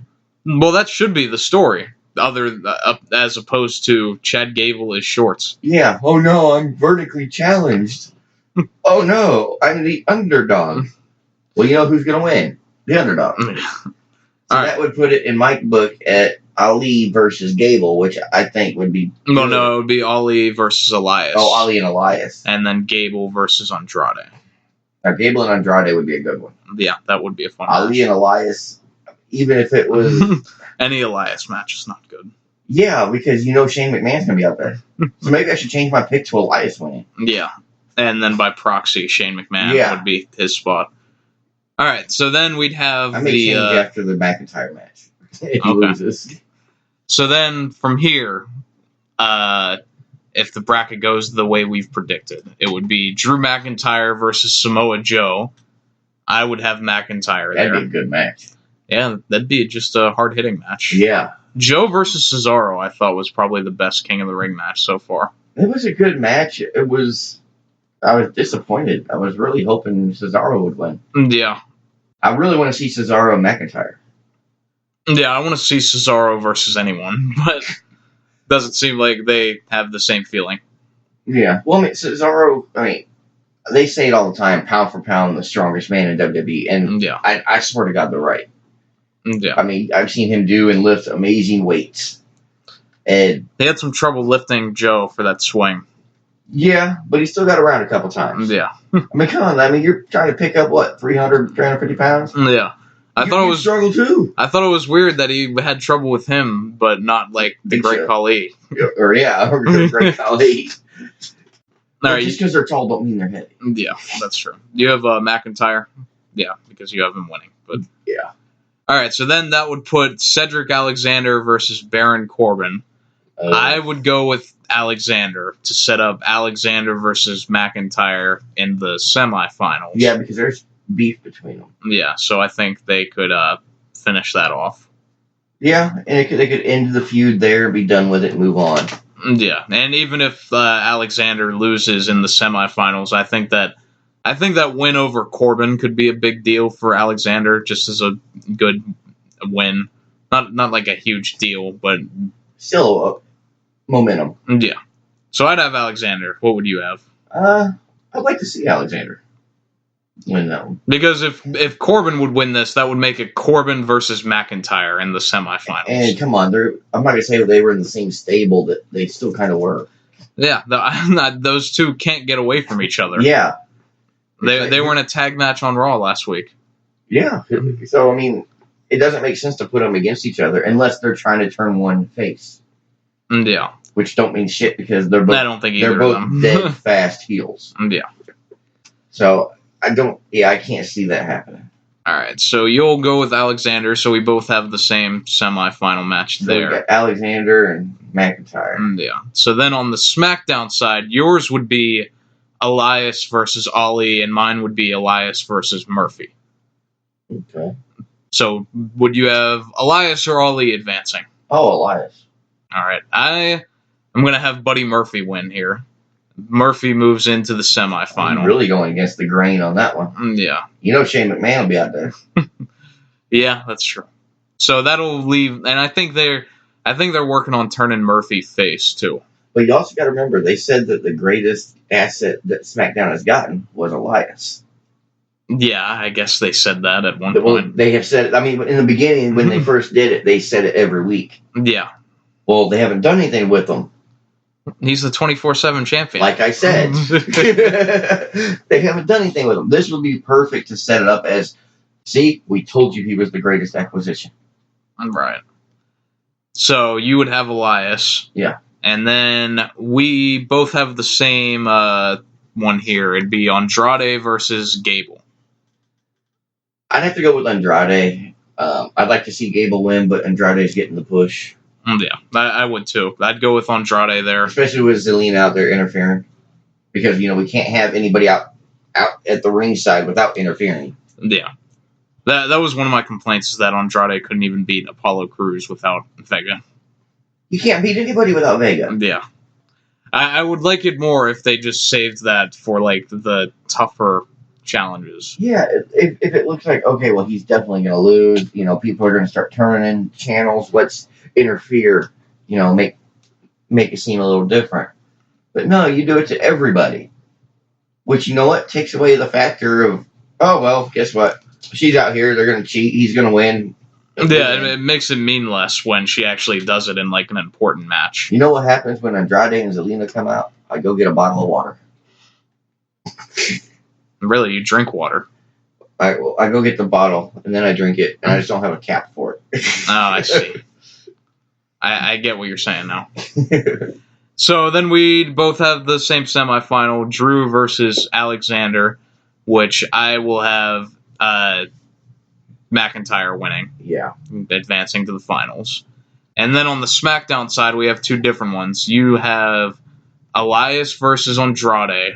Speaker 1: Well, that should be the story, as opposed to Chad Gable is shorts.
Speaker 2: Yeah. Oh no, I'm vertically challenged. Oh no, I'm the underdog. Well, you know who's going to win? The underdog. So that would put it in my book at Ali versus Gable, which I think would be...
Speaker 1: No, it would be Ali versus Elias.
Speaker 2: Oh, Ali and Elias.
Speaker 1: And then Gable versus Andrade.
Speaker 2: Now, Gable and Andrade would be a good one.
Speaker 1: Yeah, that would be a fun
Speaker 2: Ali
Speaker 1: match.
Speaker 2: And Elias, even if it was...
Speaker 1: Any Elias match is not good.
Speaker 2: Yeah, because Shane McMahon's going to be out there. So maybe I should change my pick to Elias winning.
Speaker 1: Yeah. And then by proxy, Shane McMahon would be his spot. All right, so then we'd have
Speaker 2: I may change after the McIntyre match. If he loses.
Speaker 1: So then from here, if the bracket goes the way we've predicted, it would be Drew McIntyre versus Samoa Joe. I would have McIntyre there.
Speaker 2: That'd be a good match.
Speaker 1: Yeah, that'd be just a hard-hitting match.
Speaker 2: Yeah.
Speaker 1: Joe versus Cesaro, I thought, was probably the best King of the Ring match so far.
Speaker 2: It was a good match. I was disappointed. I was really hoping Cesaro would win.
Speaker 1: Yeah.
Speaker 2: I really want to see Cesaro and McIntyre.
Speaker 1: Yeah, I want to see Cesaro versus anyone, but doesn't seem like they have the same feeling.
Speaker 2: Yeah. Well, Cesaro, they say it all the time, pound for pound, the strongest man in WWE, and I swear to God, they're right.
Speaker 1: Yeah.
Speaker 2: I've seen him do and lift amazing weights. And
Speaker 1: they had some trouble lifting Joe for that swing.
Speaker 2: Yeah, but he still got around a couple times.
Speaker 1: Yeah.
Speaker 2: Come on. You're trying to pick up, 300, 350 pounds?
Speaker 1: Yeah. I thought it was
Speaker 2: struggle too.
Speaker 1: I thought it was weird that he had trouble with him, but not like the Great Khali.
Speaker 2: Or the Great Khali.
Speaker 1: Right.
Speaker 2: Just because they're tall don't mean they're heavy.
Speaker 1: Yeah, that's true. You have McIntyre? Yeah, because you have him winning. But
Speaker 2: yeah.
Speaker 1: All right, so then that would put Cedric Alexander versus Baron Corbin. I would go with Alexander to set up Alexander versus McIntyre in the semifinals.
Speaker 2: Yeah, because there's beef between them.
Speaker 1: Yeah, so I think they could finish that off. Yeah,
Speaker 2: and they could end the feud there, be done with it, and move on.
Speaker 1: Yeah, and even if Alexander loses in the semifinals, I think that win over Corbin could be a big deal for Alexander, just as a good win. Not like a huge deal, but
Speaker 2: still momentum.
Speaker 1: Yeah. So I'd have Alexander. What would you have?
Speaker 2: I'd like to see Alexander win that one.
Speaker 1: Because if Corbin would win this, that would make it Corbin versus McIntyre in the semifinals.
Speaker 2: And come on, I'm not going to say they were in the same stable, but they still kind of were.
Speaker 1: Yeah, those two can't get away from each other.
Speaker 2: Yeah.
Speaker 1: They were in a tag match on Raw last week.
Speaker 2: Yeah. So, it doesn't make sense to put them against each other unless they're trying to turn one face.
Speaker 1: Yeah.
Speaker 2: Which don't mean shit because they're both,
Speaker 1: I don't think either
Speaker 2: they're both
Speaker 1: of them.
Speaker 2: dead fast heels.
Speaker 1: Yeah.
Speaker 2: So, I can't see that happening.
Speaker 1: All right, so you'll go with Alexander, so we both have the same semifinal match there.
Speaker 2: We got Alexander and McIntyre.
Speaker 1: Yeah. So then on the SmackDown side, yours would be Elias versus Ali, and mine would be Elias versus Murphy.
Speaker 2: Okay.
Speaker 1: So would you have Elias or Ali advancing?
Speaker 2: Oh, Elias.
Speaker 1: All right. I'm going to have Buddy Murphy win here. Murphy moves into the semifinal.
Speaker 2: I'm really going against the grain on that one.
Speaker 1: Yeah.
Speaker 2: Shane McMahon will be out there.
Speaker 1: Yeah, that's true. So that'll leave, and I think they're working on turning Murphy face too.
Speaker 2: But you also got to remember, they said that the greatest asset that SmackDown has gotten was Elias.
Speaker 1: Yeah, I guess they said that at one point.
Speaker 2: They have said it. In the beginning, when they first did it, they said it every week.
Speaker 1: Yeah.
Speaker 2: Well, they haven't done anything with them.
Speaker 1: He's the 24/7 champion.
Speaker 2: Like I said, they haven't done anything with him. This would be perfect to set it up as, see, we told you he was the greatest acquisition.
Speaker 1: Right. So you would have Elias.
Speaker 2: Yeah.
Speaker 1: And then we both have the same one here. It'd be Andrade versus Gable.
Speaker 2: I'd have to go with Andrade. I'd like to see Gable win, but Andrade's getting the push.
Speaker 1: Yeah, I would too. I'd go with Andrade there.
Speaker 2: Especially with Zelina out there interfering. Because, we can't have anybody out at the ringside without interfering.
Speaker 1: Yeah. That was one of my complaints, is that Andrade couldn't even beat Apollo Crews without Vega.
Speaker 2: You can't beat anybody without Vega.
Speaker 1: Yeah. I would like it more if they just saved that for, the tougher challenges.
Speaker 2: Yeah, if it looks like, okay, well, he's definitely going to lose, people are going to start turning channels, let's interfere, make it seem a little different. But no, you do it to everybody. Which, takes away the factor of, oh, well, guess what? She's out here, they're going to cheat, he's going to win.
Speaker 1: Yeah, it makes it mean less when she actually does it in, an important match.
Speaker 2: You know what happens when Andrade and Zelina come out? I go get a bottle of water.
Speaker 1: Really, you drink water.
Speaker 2: I go get the bottle, and then I drink it, and I just don't have a cap for it.
Speaker 1: Oh, I see. I get what you're saying now. So then we both have the same semifinal, Drew versus Alexander, which I will have McIntyre winning.
Speaker 2: Yeah.
Speaker 1: Advancing to the finals. And then on the SmackDown side, we have two different ones. You have Elias versus Andrade,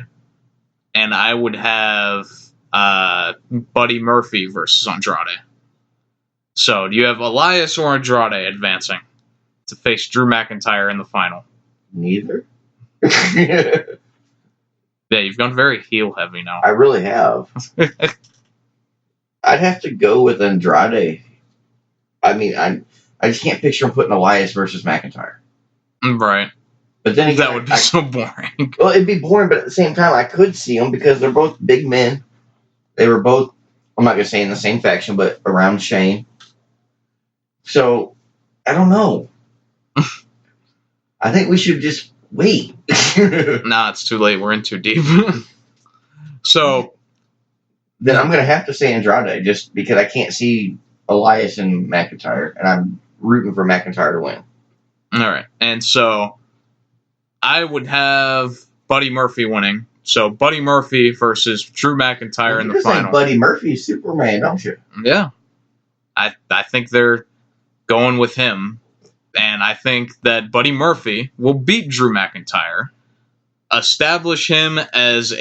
Speaker 1: and I would have Buddy Murphy versus Andrade. So do you have Elias or Andrade advancing to face Drew McIntyre in the final?
Speaker 2: Neither.
Speaker 1: Yeah, you've gone very heel heavy now.
Speaker 2: I really have. I'd have to go with Andrade. I mean, I just can't picture him putting Elias versus McIntyre.
Speaker 1: Right.
Speaker 2: But then again,
Speaker 1: that would be so boring.
Speaker 2: Well, it'd be boring, but at the same time, I could see them because they're both big men. They were both, I'm not going to say in the same faction, but around Shane. So, I don't know. I think we should just wait.
Speaker 1: Nah, it's too late. We're in too deep. So...
Speaker 2: Then I'm going to have to say Andrade, just because I can't see Elias and McIntyre, and I'm rooting for McIntyre to win.
Speaker 1: All right. And so I would have Buddy Murphy winning. So Buddy Murphy versus Drew McIntyre in the final.
Speaker 2: Buddy Murphy's Superman, don't you?
Speaker 1: Yeah. I think they're going with him. And I think that Buddy Murphy will beat Drew McIntyre, establish him as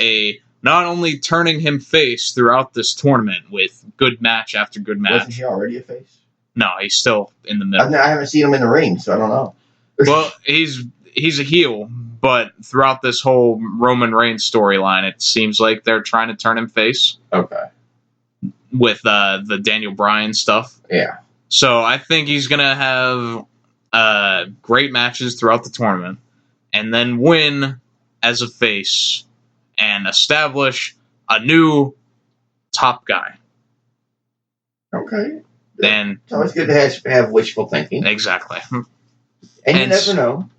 Speaker 1: not only turning him face throughout this tournament with good match after good match.
Speaker 2: Wasn't he already a face?
Speaker 1: No, he's still in the middle.
Speaker 2: I haven't seen him in the ring, so I don't know.
Speaker 1: Well, he's a heel, but throughout this whole Roman Reigns storyline, it seems like they're trying to turn him face.
Speaker 2: Okay.
Speaker 1: With the Daniel Bryan stuff.
Speaker 2: Yeah.
Speaker 1: So I think he's going to have great matches throughout the tournament, and then win as a face and establish a new top guy.
Speaker 2: Okay.
Speaker 1: Then
Speaker 2: it's always good to have wishful thinking.
Speaker 1: Exactly.
Speaker 2: And you never know.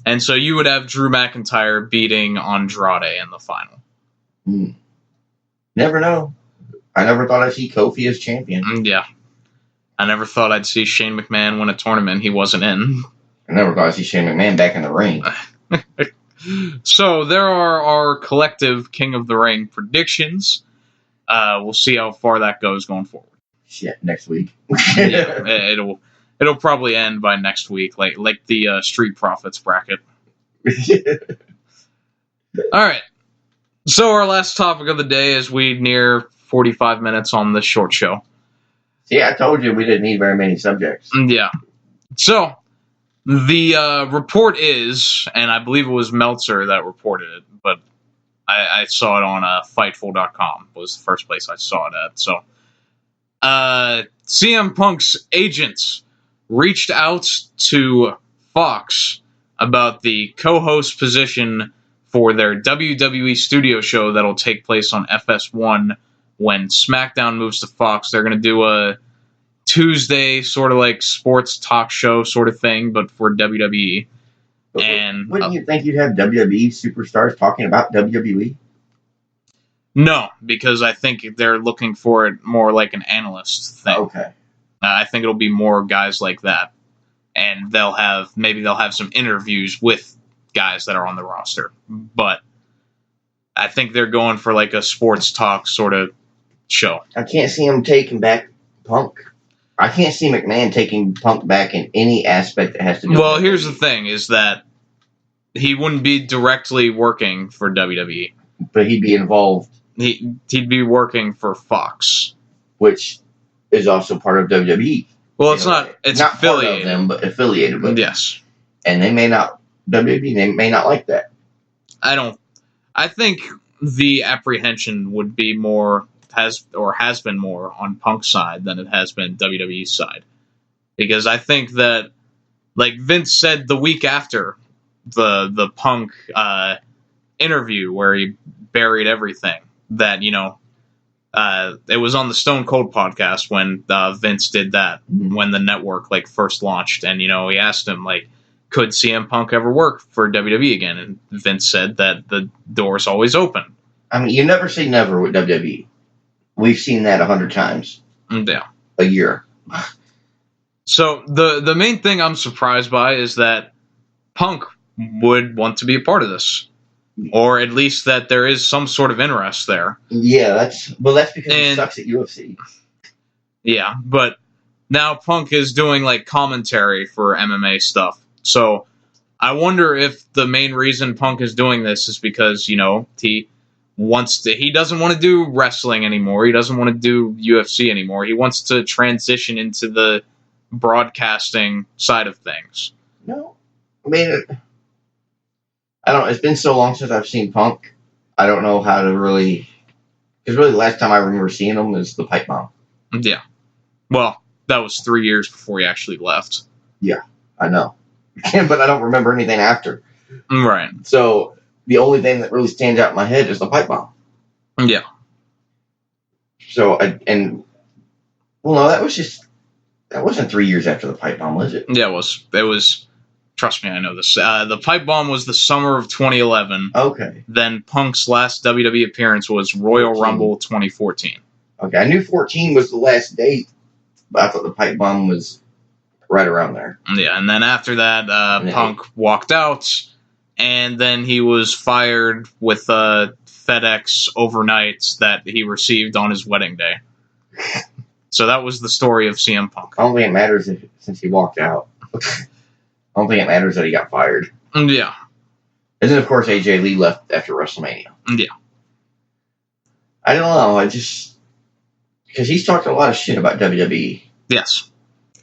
Speaker 1: And so you would have Drew McIntyre beating Andrade in the final.
Speaker 2: Never know. I never thought I'd see Kofi as champion.
Speaker 1: Yeah. I never thought I'd see Shane McMahon win a tournament he wasn't in.
Speaker 2: I never thought I'd see Shane McMahon back in the ring.
Speaker 1: So there are our collective King of the Ring predictions. We'll see how far that goes going forward.
Speaker 2: Shit, next week.
Speaker 1: Yeah, it'll probably end by next week, like the Street Profits bracket. All right. So our last topic of the day is we near 45 minutes on this short show.
Speaker 2: See, I told you we didn't need very many subjects.
Speaker 1: Yeah. So the report is, and I believe it was Meltzer that reported it, but I saw it on Fightful.com was the first place I saw it at. So CM Punk's agents reached out to Fox about the co-host position for their WWE studio show that'll take place on FS1 when SmackDown moves to Fox. They're going to do a Tuesday sort of like sports talk show sort of thing, but for WWE. And
Speaker 2: wouldn't you think you'd have WWE superstars talking about WWE?
Speaker 1: No, because I think they're looking for it more like an analyst thing.
Speaker 2: Okay.
Speaker 1: I think it'll be more guys like that, and they'll have some interviews with guys that are on the roster. But I think they're going for like a sports talk sort of show.
Speaker 2: I can't see him taking back Punk. I can't see McMahon taking Punk back in any aspect that has to do with
Speaker 1: Well,
Speaker 2: WWE.
Speaker 1: here's the thing, is that he wouldn't be directly working for WWE.
Speaker 2: But he'd be involved.
Speaker 1: He'd be working for Fox,
Speaker 2: which is also part of WWE.
Speaker 1: Well, it's not. It's
Speaker 2: not
Speaker 1: affiliated.
Speaker 2: part of them, but affiliated with them.
Speaker 1: Yes.
Speaker 2: And they may not, WWE, they may not like that.
Speaker 1: I think the apprehension would be has been more on Punk's side than it has been WWE's side. Because I think that, like Vince said the week after the Punk interview where he buried everything, that, it was on the Stone Cold podcast when Vince did that, when the network first launched, and he asked him could CM Punk ever work for WWE again, and Vince said that the door's always open.
Speaker 2: I mean, you never say never with WWE. We've seen that 100 times.
Speaker 1: Yeah.
Speaker 2: A year.
Speaker 1: So the main thing I'm surprised by is that Punk would want to be a part of this. Or at least that there is some sort of interest there.
Speaker 2: Yeah, that's because he sucks at UFC.
Speaker 1: Yeah, but now Punk is doing commentary for MMA stuff. So I wonder if the main reason Punk is doing this is because, he doesn't want to do wrestling anymore. He doesn't want to do UFC anymore. He wants to transition into the broadcasting side of things.
Speaker 2: No. I mean, I don't know. It's been so long since I've seen Punk. I don't know how to really... Because really the last time I remember seeing him was the pipe bomb.
Speaker 1: Yeah. Well, that was 3 years before he actually left.
Speaker 2: Yeah, I know. But I don't remember anything after.
Speaker 1: Right.
Speaker 2: So the only thing that really stands out in my head is the pipe bomb.
Speaker 1: Yeah.
Speaker 2: So, that wasn't 3 years after the pipe bomb, was it?
Speaker 1: Yeah, it was... Trust me, I know this. The pipe bomb was the summer of 2011.
Speaker 2: Okay.
Speaker 1: Then Punk's last WWE appearance was Royal
Speaker 2: 14.
Speaker 1: Rumble 2014.
Speaker 2: Okay, I knew 14 was the last date, but I thought the pipe bomb was right around there.
Speaker 1: Yeah, and then after that, Punk walked out, and then he was fired with FedEx overnight that he received on his wedding day. So that was the story of CM Punk.
Speaker 2: I don't think it matters since he walked out. I don't think it matters that he got fired.
Speaker 1: Yeah.
Speaker 2: And then, of course, AJ Lee left after WrestleMania.
Speaker 1: Yeah.
Speaker 2: I don't know. Because he's talked a lot of shit about WWE.
Speaker 1: Yes.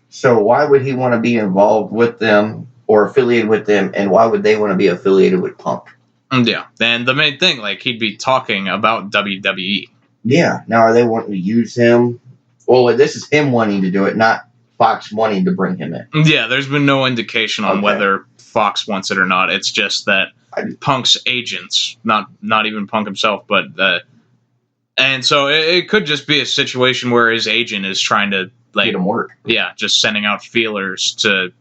Speaker 2: So why would he want to be involved with them or affiliated with them, and why would they want to be affiliated with Punk?
Speaker 1: Yeah. And the main thing, he'd be talking about WWE.
Speaker 2: Yeah. Now, are they wanting to use him? Well, this is him wanting to do it, not Fox wanting to bring him in.
Speaker 1: Yeah, there's been no indication on whether Fox wants it or not. It's just that Punk's agents, not even Punk himself, but and so it could just be a situation where his agent is trying to
Speaker 2: get him work.
Speaker 1: Yeah, just sending out feelers to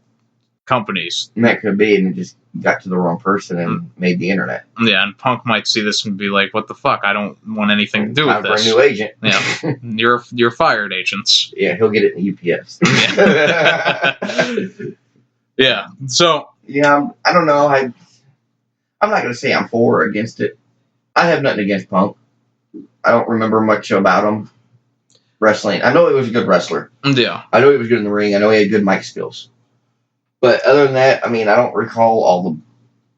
Speaker 1: companies.
Speaker 2: And that could be, and it just got to the wrong person and made the internet.
Speaker 1: Yeah, and Punk might see this and be like, "What the fuck? I don't want anything to do with this."
Speaker 2: For a new agent.
Speaker 1: Yeah, you're fired, agents.
Speaker 2: Yeah, he'll get it in UPS.
Speaker 1: Yeah. Yeah. So
Speaker 2: yeah, I don't know. I'm not going to say I'm for or against it. I have nothing against Punk. I don't remember much about him wrestling. I know he was a good wrestler.
Speaker 1: Yeah.
Speaker 2: I know he was good in the ring. I know he had good mic skills. But other than that, I mean, I don't recall all the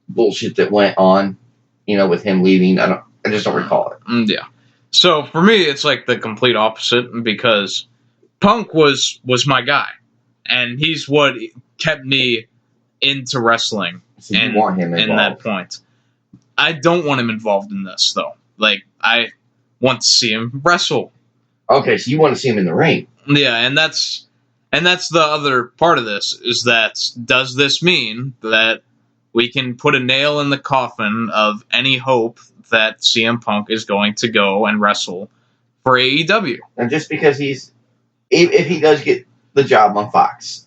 Speaker 2: bullshit that went on, with him leaving. I just don't recall it.
Speaker 1: Yeah. So for me, it's the complete opposite, because Punk was my guy, and he's what kept me into wrestling.
Speaker 2: So you want him involved.
Speaker 1: In that point. I don't want him involved in this, though. I want to see him wrestle.
Speaker 2: Okay, so you want to see him in the ring.
Speaker 1: Yeah, and that's the other part of this, is that does this mean that we can put a nail in the coffin of any hope that CM Punk is going to go and wrestle for AEW?
Speaker 2: And just because if he does get the job on Fox,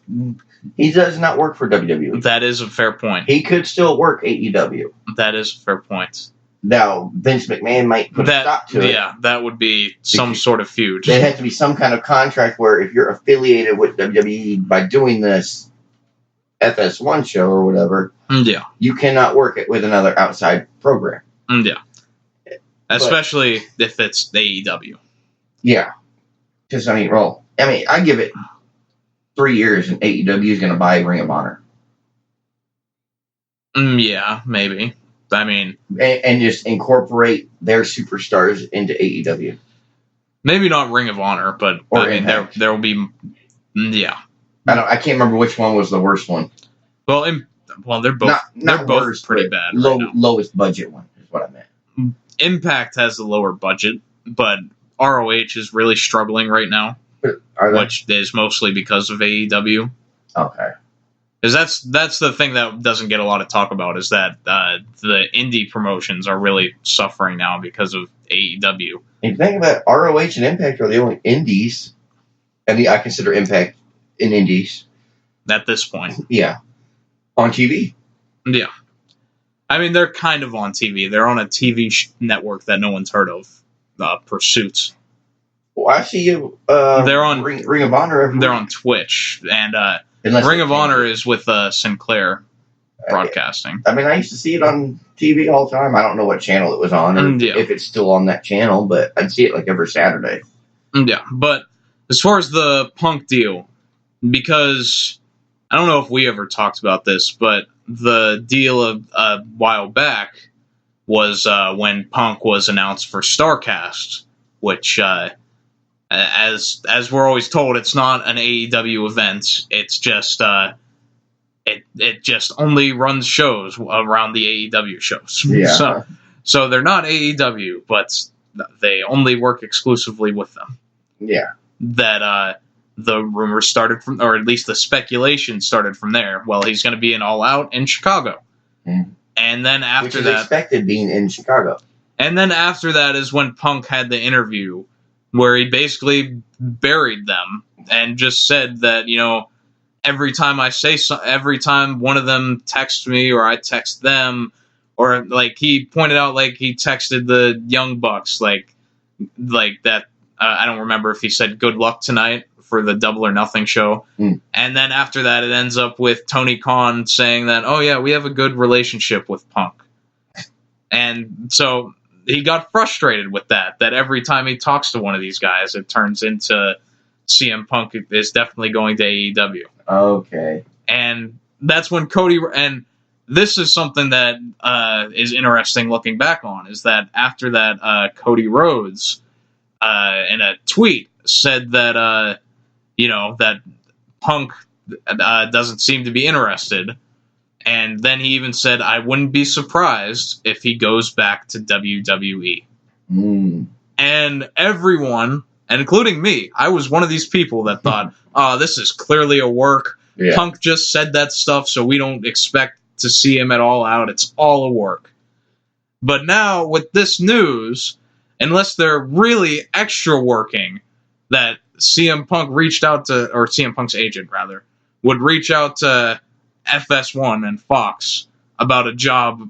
Speaker 2: He does not work for WWE.
Speaker 1: That is a fair point.
Speaker 2: He could still work AEW.
Speaker 1: That is a fair point.
Speaker 2: Now, Vince McMahon might put a stop to it.
Speaker 1: Yeah, that would be some sort of feud.
Speaker 2: There had to be some kind of contract where if you're affiliated with WWE by doing this FS1 show or whatever, you cannot work it with another outside program.
Speaker 1: Yeah. Especially if it's AEW.
Speaker 2: Yeah. Because, I give it 3 years and AEW is going to buy Ring of Honor.
Speaker 1: Yeah, maybe.
Speaker 2: And just incorporate their superstars into AEW.
Speaker 1: Maybe not Ring of Honor, but there will be. Yeah.
Speaker 2: I can't remember which one was the worst one.
Speaker 1: Well, they're both
Speaker 2: not
Speaker 1: both
Speaker 2: worst,
Speaker 1: pretty bad.
Speaker 2: Lowest budget one is what I meant.
Speaker 1: Impact has the lower budget, but ROH is really struggling right now, which is mostly because of AEW.
Speaker 2: Okay.
Speaker 1: Because that's the thing that doesn't get a lot of talk about, is that the indie promotions are really suffering now because of AEW.
Speaker 2: If you think about it, ROH and Impact are the only indies. I consider Impact in indies.
Speaker 1: At this point.
Speaker 2: Yeah. On TV.
Speaker 1: Yeah. They're kind of on TV. They're on a TV network that no one's heard of, Pursuit.
Speaker 2: Well, I see you.
Speaker 1: They're on
Speaker 2: Ring of Honor.
Speaker 1: They're on Twitch, and Ring of Honor is with Sinclair Broadcasting.
Speaker 2: I used to see it on TV all the time. I don't know what channel it was on, or if it's still on that channel, but I'd see it like every Saturday.
Speaker 1: Yeah, but as far as the Punk deal, because I don't know if we ever talked about this, but the deal a while back was when Punk was announced for StarCast, which, as we're always told, it's not an AEW event. It's just it just only runs shows around the AEW shows.
Speaker 2: Yeah.
Speaker 1: So they're not AEW, but they only work exclusively with them.
Speaker 2: Yeah.
Speaker 1: That the rumors started from, or at least the speculation started from there. Well, he's going to be in All Out in Chicago. Mm. And then after that,
Speaker 2: expected being in Chicago.
Speaker 1: And then after that is when Punk had the interview where he basically buried them and just said that, every time I say every time one of them texts me or I text them, or like he pointed out, like he texted the Young Bucks, like that. I don't remember if he said good luck tonight for the Double or Nothing show. Mm. And then after that, it ends up with Tony Khan saying that, oh yeah, we have a good relationship with Punk. And so he got frustrated with that every time he talks to one of these guys, it turns into CM Punk is definitely going to AEW.
Speaker 2: Okay.
Speaker 1: And that's when Cody, and this is something that is interesting looking back on, is that after that, Cody Rhodes, in a tweet, said that, that Punk doesn't seem to be interested. And then he even said, I wouldn't be surprised if he goes back to WWE. Mm. And everyone, and including me, I was one of these people that thought, this is clearly a work. Yeah. Punk just said that stuff, so we don't expect to see him at All Out. It's all a work. But now, with this news, unless they're really extra working, that CM Punk reached out to, or CM Punk's agent, rather, would reach out to FS1 and Fox about a job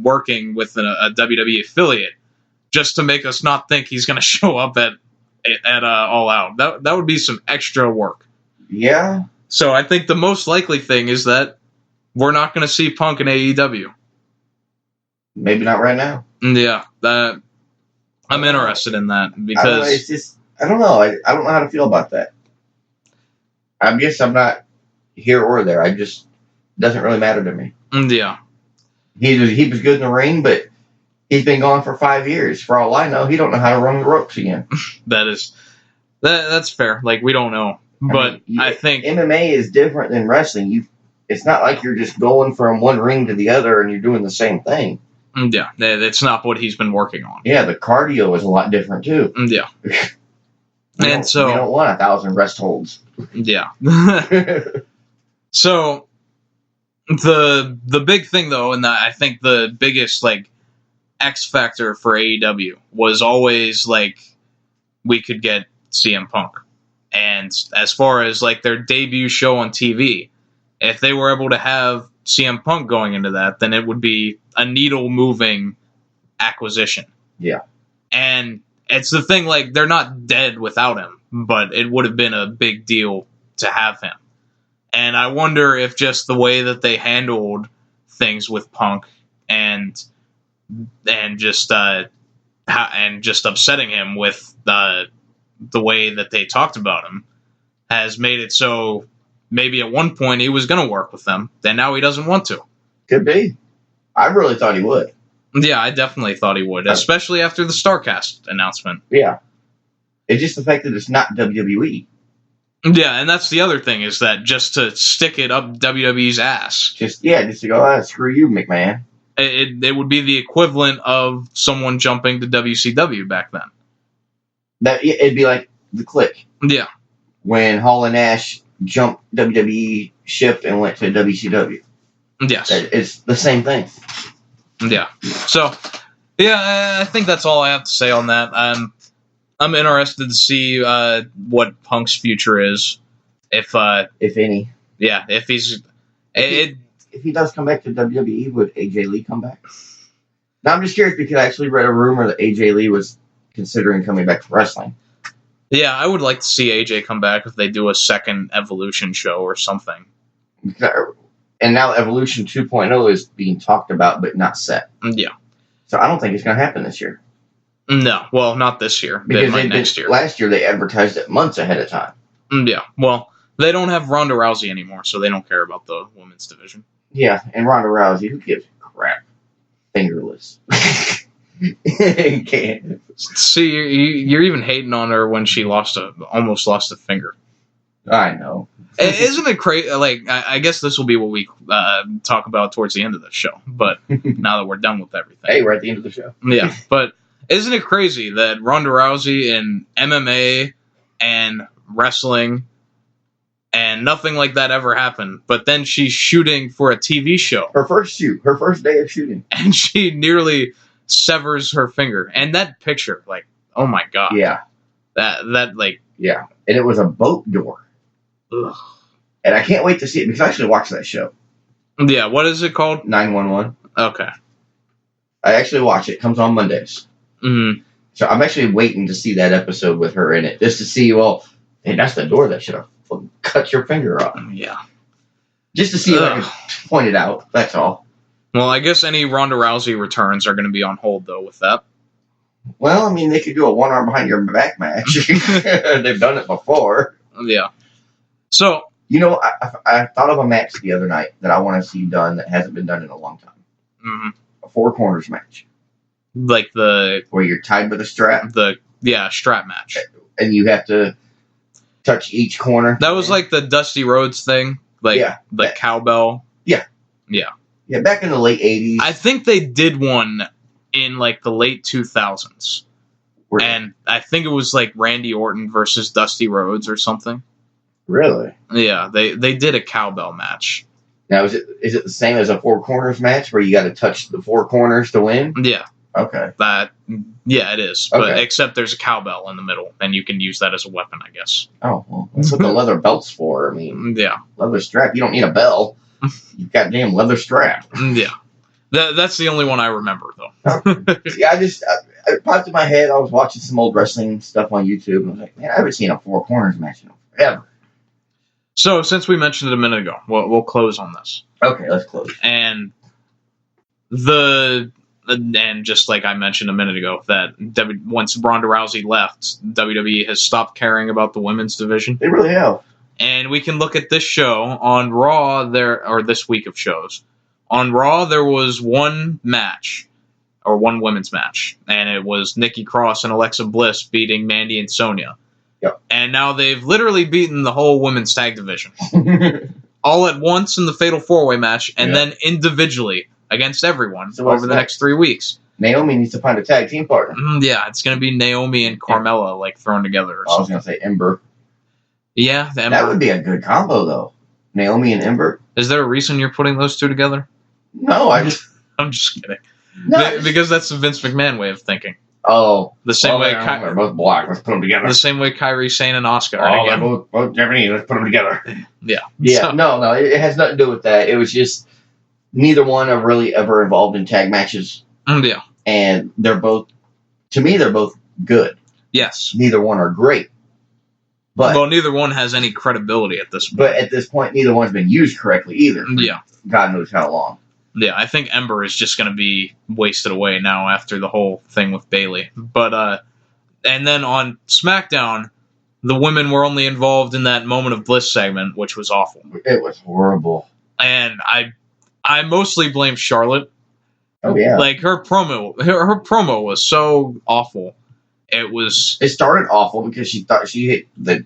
Speaker 1: working with a WWE affiliate, just to make us not think he's going to show up at All Out. That would be some extra work.
Speaker 2: Yeah.
Speaker 1: So I think the most likely thing is that we're not going to see Punk in AEW.
Speaker 2: Maybe not right now.
Speaker 1: Yeah, I'm interested in that because
Speaker 2: I don't know. I don't know how to feel about that. I guess I'm not here or there. I just doesn't really matter to me.
Speaker 1: Yeah,
Speaker 2: he was good in the ring, but he's been gone for 5 years. For all I know, he don't know how to run the ropes again.
Speaker 1: That's fair. Like, we don't know, but I think
Speaker 2: MMA is different than wrestling. It's not like you're just going from one ring to the other and you're doing the same thing.
Speaker 1: Yeah, that's not what he's been working on.
Speaker 2: Yeah, the cardio is a lot different too.
Speaker 1: Yeah.
Speaker 2: We don't want 1,000 rest holds.
Speaker 1: Yeah. So the big thing though, and I think the biggest X factor for AEW was always we could get CM Punk. And as far as their debut show on TV, if they were able to have CM Punk going into that, then it would be a needle-moving acquisition.
Speaker 2: Yeah.
Speaker 1: And it's the thing, like, they're not dead without him, but it would have been a big deal to have him. And I wonder if just the way that they handled things with Punk and just upsetting him with the way that they talked about him has made it so maybe at one point he was going to work with them, then now he doesn't want to.
Speaker 2: Could be. I really thought he would.
Speaker 1: Yeah, I definitely thought he would, especially after the StarCast announcement.
Speaker 2: Yeah. It's just the fact that it's not WWE.
Speaker 1: Yeah, and that's the other thing, is that just to stick it up WWE's ass.
Speaker 2: Just to go, screw you, McMahon.
Speaker 1: It would be the equivalent of someone jumping to WCW back then.
Speaker 2: It'd be like the Click.
Speaker 1: Yeah.
Speaker 2: When Hall and Nash jumped WWE ship and went to WCW.
Speaker 1: Yes.
Speaker 2: It's the same thing.
Speaker 1: Yeah. So, yeah, I think that's all I have to say on that. I'm interested to see what Punk's future is, if
Speaker 2: any.
Speaker 1: Yeah, if he's
Speaker 2: if he does come back to WWE, would AJ Lee come back? Now I'm just curious because I actually read a rumor that AJ Lee was considering coming back to wrestling.
Speaker 1: Yeah, I would like to see AJ come back if they do a second Evolution show or something.
Speaker 2: And now Evolution 2.0 is being talked about but not set.
Speaker 1: Yeah.
Speaker 2: So I don't think it's going to happen this year.
Speaker 1: No, well, not this year.
Speaker 2: Because
Speaker 1: next year.
Speaker 2: Last year they advertised it months ahead of time.
Speaker 1: Yeah, well, they don't have Ronda Rousey anymore, so they don't care about the women's division.
Speaker 2: Yeah, and Ronda Rousey, who gives a crap? Fingerless. Can't.
Speaker 1: See, you're even hating on her when she almost lost a finger.
Speaker 2: I know.
Speaker 1: Isn't it crazy? Like, I guess this will be what we talk about towards the end of the show. But now that we're done with everything,
Speaker 2: hey, we're at the end of the show.
Speaker 1: Yeah, but isn't it crazy that Ronda Rousey in MMA and wrestling and nothing like that ever happened, but then she's shooting for a TV show.
Speaker 2: Her first day of shooting,
Speaker 1: and she nearly severs her finger. And that picture, like, oh my god,
Speaker 2: yeah,
Speaker 1: that like,
Speaker 2: yeah, and it was a boat door.
Speaker 1: Ugh.
Speaker 2: And I can't wait to see it because I actually watched that show.
Speaker 1: Yeah, what is it called?
Speaker 2: 911.
Speaker 1: Okay.
Speaker 2: I actually watch it. It comes on Mondays.
Speaker 1: Mm-hmm.
Speaker 2: So I'm actually waiting to see that episode with her in it, just to see, well, hey, that's the door that should have cut your finger off.
Speaker 1: Yeah.
Speaker 2: Just to see if I can point it out. That's all.
Speaker 1: Well, I guess any Ronda Rousey returns are going to be on hold, though, with that.
Speaker 2: Well, I mean, they could do a one arm behind your back match. They've done it before.
Speaker 1: Yeah. So,
Speaker 2: you know, I thought of a match the other night that I want to see done that hasn't been done in a long time.
Speaker 1: Mm-hmm.
Speaker 2: A four corners match.
Speaker 1: Like
Speaker 2: where you're tied with a strap?
Speaker 1: Strap match.
Speaker 2: And you have to touch each corner.
Speaker 1: That was like the Dusty Rhodes thing. Cowbell.
Speaker 2: Yeah.
Speaker 1: Yeah.
Speaker 2: Yeah, back in the late 80s.
Speaker 1: I think they did one in like the late 2000s. And I think it was like Randy Orton versus Dusty Rhodes or something.
Speaker 2: Really?
Speaker 1: Yeah, they did a cowbell match.
Speaker 2: Now, is it the same as a four corners match where you got to touch the four corners to win?
Speaker 1: Yeah.
Speaker 2: Okay.
Speaker 1: Yeah, it is. Okay. But except there's a cowbell in the middle, and you can use that as a weapon, I guess.
Speaker 2: Oh, well, that's what the leather belt's for. I mean,
Speaker 1: yeah.
Speaker 2: Leather strap. You don't need a bell. You've got damn leather strap.
Speaker 1: Yeah. That's the only one I remember, though.
Speaker 2: Yeah, it popped in my head. I was watching some old wrestling stuff on YouTube, and I was like, man, I haven't seen a four corners match in forever.
Speaker 1: So, since we mentioned it a minute ago, we'll close on this.
Speaker 2: Okay, let's close.
Speaker 1: And just like I mentioned a minute ago, that once Ronda Rousey left, WWE has stopped caring about the women's division.
Speaker 2: They really have.
Speaker 1: And we can look at this show on Raw, or this week of shows. On Raw, there was one match, or one women's match, and it was Nikki Cross and Alexa Bliss beating Mandy and Sonya.
Speaker 2: Yep.
Speaker 1: And now they've literally beaten the whole women's tag division. All at once in the Fatal 4-Way match, and then individually against everyone over the next 3 weeks.
Speaker 2: Naomi needs to find a tag team partner.
Speaker 1: Yeah, it's going to be Naomi and Carmella thrown together.
Speaker 2: I was going to say Ember.
Speaker 1: Yeah, the Ember.
Speaker 2: That would be a good combo, though. Naomi and Ember.
Speaker 1: Is there a reason you're putting those two together?
Speaker 2: No,
Speaker 1: I'm just kidding. No, because that's the Vince McMahon way of thinking.
Speaker 2: Oh,
Speaker 1: the same way
Speaker 2: they're both black. Let's put them together.
Speaker 1: The same way Kairi Sane and Asuka.
Speaker 2: Oh, they're both Japanese. Let's put them together.
Speaker 1: Yeah.
Speaker 2: Yeah.
Speaker 1: So,
Speaker 2: No, it has nothing to do with that. It was just neither one are really ever involved in tag matches,
Speaker 1: yeah.
Speaker 2: and they're both, to me, they're both good.
Speaker 1: Yes.
Speaker 2: Neither one are great. But
Speaker 1: well, neither one has any credibility at this point.
Speaker 2: But at this point, neither one's been used correctly either.
Speaker 1: Yeah.
Speaker 2: God knows how long.
Speaker 1: Yeah, I think Ember is just going to be wasted away now after the whole thing with Bayley. But, and then on SmackDown, the women were only involved in that Moment of Bliss segment, which was awful.
Speaker 2: It was horrible.
Speaker 1: And I mostly blame Charlotte.
Speaker 2: Oh, yeah.
Speaker 1: Like, her promo was so awful. It
Speaker 2: started awful because she thought the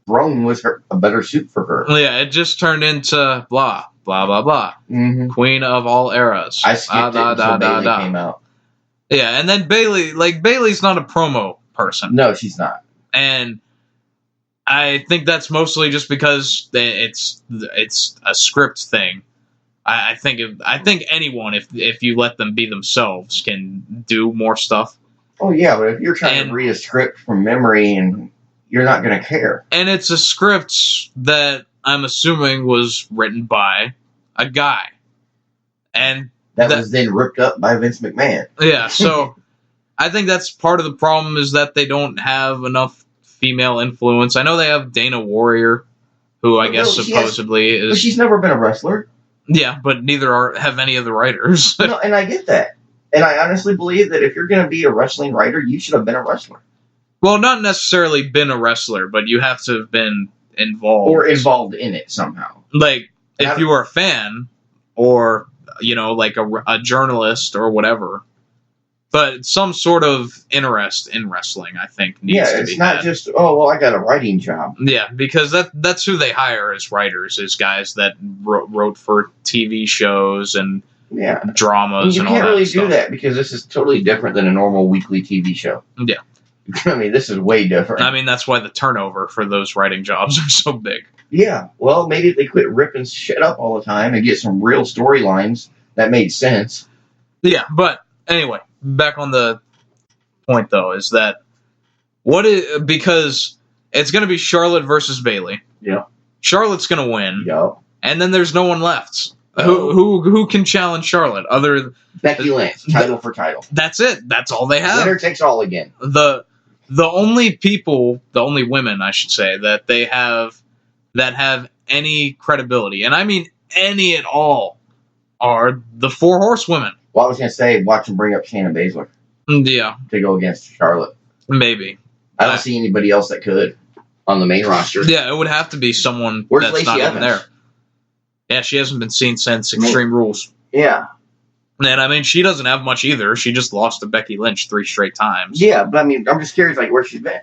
Speaker 2: throne was a better suit for her.
Speaker 1: Yeah, it just turned into blah, blah, blah, blah.
Speaker 2: Mm-hmm.
Speaker 1: Queen of all eras.
Speaker 2: I skipped it until Bayley came out.
Speaker 1: Yeah, and then Bayley's not a promo person.
Speaker 2: No, she's not.
Speaker 1: And I think that's mostly just because it's a script thing. I think anyone, if you let them be themselves, can do more stuff.
Speaker 2: Oh, yeah, but if you're trying to read a script from memory, and you're not going to care.
Speaker 1: And it's a script that I'm assuming was written by a guy. And
Speaker 2: that was then ripped up by Vince McMahon.
Speaker 1: Yeah, so I think that's part of the problem is that they don't have enough female influence. I know they have Dana Warrior, who I guess supposedly is...
Speaker 2: But she's never been a wrestler.
Speaker 1: Yeah, but neither have any of the writers.
Speaker 2: No, and I get that. And I honestly believe that if you're going to be a wrestling writer, you should have been a wrestler.
Speaker 1: Well, not necessarily been a wrestler, but you have to have been involved.
Speaker 2: Or involved in it somehow.
Speaker 1: Like, if you were a fan, or, like a journalist or whatever. But some sort of interest in wrestling, I think, needs to be
Speaker 2: it's not just, I got a writing job.
Speaker 1: Yeah, because that's who they hire as writers, is guys that wrote for TV shows and dramas and all that. You can't really do
Speaker 2: that because this is totally different than a normal weekly TV show.
Speaker 1: Yeah.
Speaker 2: I mean, this is way different.
Speaker 1: I mean, that's why the turnover for those writing jobs are so big.
Speaker 2: Yeah. Well, maybe if they quit ripping shit up all the time and get some real storylines that made sense.
Speaker 1: Yeah, but anyway, back on the point, though, is that because it's going to be Charlotte versus Bayley.
Speaker 2: Yeah.
Speaker 1: Charlotte's going to win.
Speaker 2: Yeah.
Speaker 1: And then there's no one left. Who can challenge Charlotte other
Speaker 2: Becky Lynch, title for title.
Speaker 1: That's it. That's all they have.
Speaker 2: Winner takes all again.
Speaker 1: The only women, I should say, that they have that have any credibility, and I mean any at all, are the Four Horsewomen.
Speaker 2: Well, I was going to say, watch them bring up Shayna Baszler.
Speaker 1: Yeah.
Speaker 2: To go against Charlotte.
Speaker 1: Maybe.
Speaker 2: I don't see anybody else that could on the main roster.
Speaker 1: Yeah, it would have to be someone
Speaker 2: Where's
Speaker 1: that's
Speaker 2: Lacey
Speaker 1: not
Speaker 2: Evans?
Speaker 1: even there. Yeah, she hasn't been seen since Extreme Rules.
Speaker 2: Yeah.
Speaker 1: And I mean, she doesn't have much either. She just lost to Becky Lynch 3 straight times.
Speaker 2: Yeah, but I mean, I'm just curious, where she's been.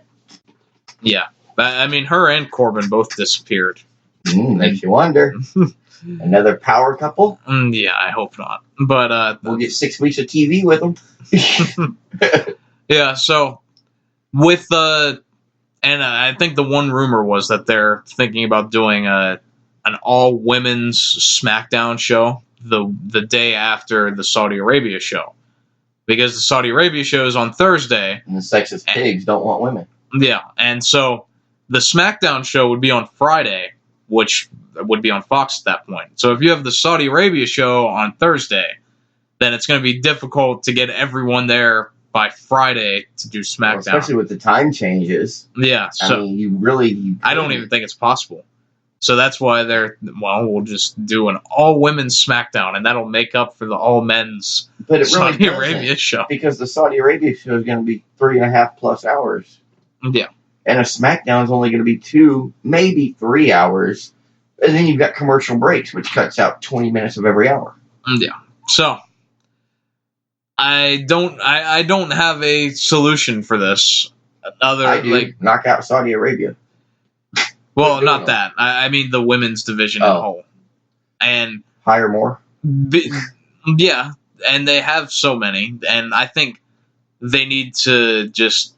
Speaker 1: Yeah. But I mean, her and Corbin both disappeared.
Speaker 2: Makes you wonder. Another power couple?
Speaker 1: Yeah, I hope not. But
Speaker 2: we'll get 6 weeks of TV with them.
Speaker 1: Yeah, so with and I think the one rumor was that they're thinking about doing an all women's SmackDown show the day after the Saudi Arabia show, because the Saudi Arabia show is on Thursday,
Speaker 2: and the sexist pigs don't want women.
Speaker 1: Yeah, and so the SmackDown show would be on Friday, which would be on Fox at that point. So if you have the Saudi Arabia show on Thursday, then it's going to be difficult to get everyone there by Friday to do SmackDown. Well,
Speaker 2: especially with the time changes.
Speaker 1: Yeah. So
Speaker 2: I mean, you really
Speaker 1: I don't even think it's possible. So that's why we'll just do an all-women's SmackDown, and that'll make up for the all-men's Saudi Arabia show.
Speaker 2: Because the Saudi Arabia show is going to be 3.5+ hours.
Speaker 1: Yeah.
Speaker 2: And a SmackDown is only going to be 2, maybe 3 hours. And then you've got commercial breaks, which cuts out 20 minutes of every hour.
Speaker 1: Yeah. So I don't have a solution for this.
Speaker 2: Knock out Saudi Arabia.
Speaker 1: Well, not that. I mean the women's division as a whole. And
Speaker 2: hire more?
Speaker 1: Yeah, and they have so many, and I think they need to just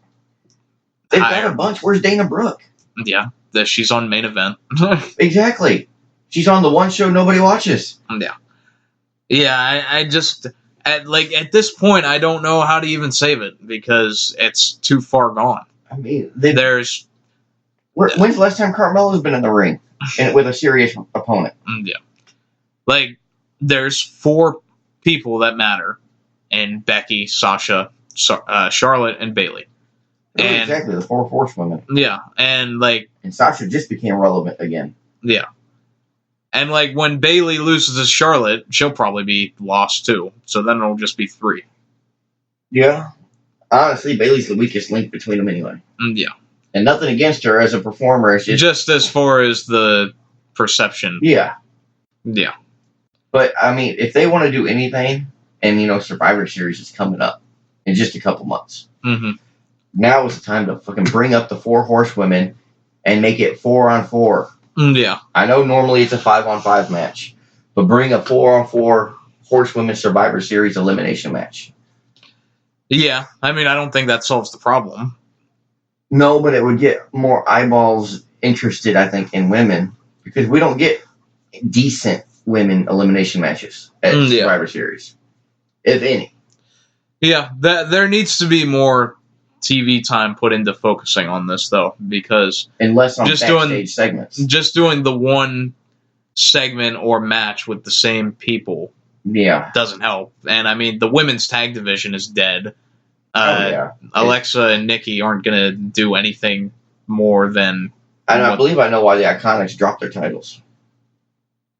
Speaker 2: They've got a bunch. Where's Dana Brooke?
Speaker 1: Yeah, that she's on Main Event.
Speaker 2: Exactly. She's on the one show nobody watches.
Speaker 1: Yeah. Yeah, I just... At this point, I don't know how to even save it because it's too far gone.
Speaker 2: I mean,
Speaker 1: when's
Speaker 2: the last time Carmelo's been in the ring and with a serious opponent?
Speaker 1: Yeah, there's 4 people that matter, and Becky, Sasha, Charlotte, and Bayley. And
Speaker 2: exactly, the 4 horsewomen.
Speaker 1: Yeah, and
Speaker 2: Sasha just became relevant again.
Speaker 1: Yeah. And when Bayley loses to Charlotte, she'll probably be lost too. So then it'll just be 3.
Speaker 2: Yeah. Honestly, Bayley's the weakest link between them anyway.
Speaker 1: Yeah.
Speaker 2: And nothing against her as a performer. It's
Speaker 1: just as far as the perception.
Speaker 2: Yeah.
Speaker 1: Yeah.
Speaker 2: But, I mean, if they want to do anything, and, Survivor Series is coming up in just a couple months.
Speaker 1: Mm-hmm.
Speaker 2: Now is the time to fucking bring up the 4 horsewomen and make it 4-on-4.
Speaker 1: Yeah.
Speaker 2: I know normally it's a 5-on-5 match, but bring a 4-on-4 horsewomen Survivor Series elimination match.
Speaker 1: Yeah. I mean, I don't think that solves the problem.
Speaker 2: No, but it would get more eyeballs interested, I think, in women, because we don't get decent women elimination matches at Survivor Series, if any.
Speaker 1: Yeah, there needs to be more TV time put into focusing on this, though, because
Speaker 2: unless on backstage segments,
Speaker 1: just doing the one segment or match with the same people, doesn't help. And I mean, the women's tag division is dead. Alexa and Nikki aren't gonna do anything more than.
Speaker 2: I believe I know why the Iconics dropped their titles,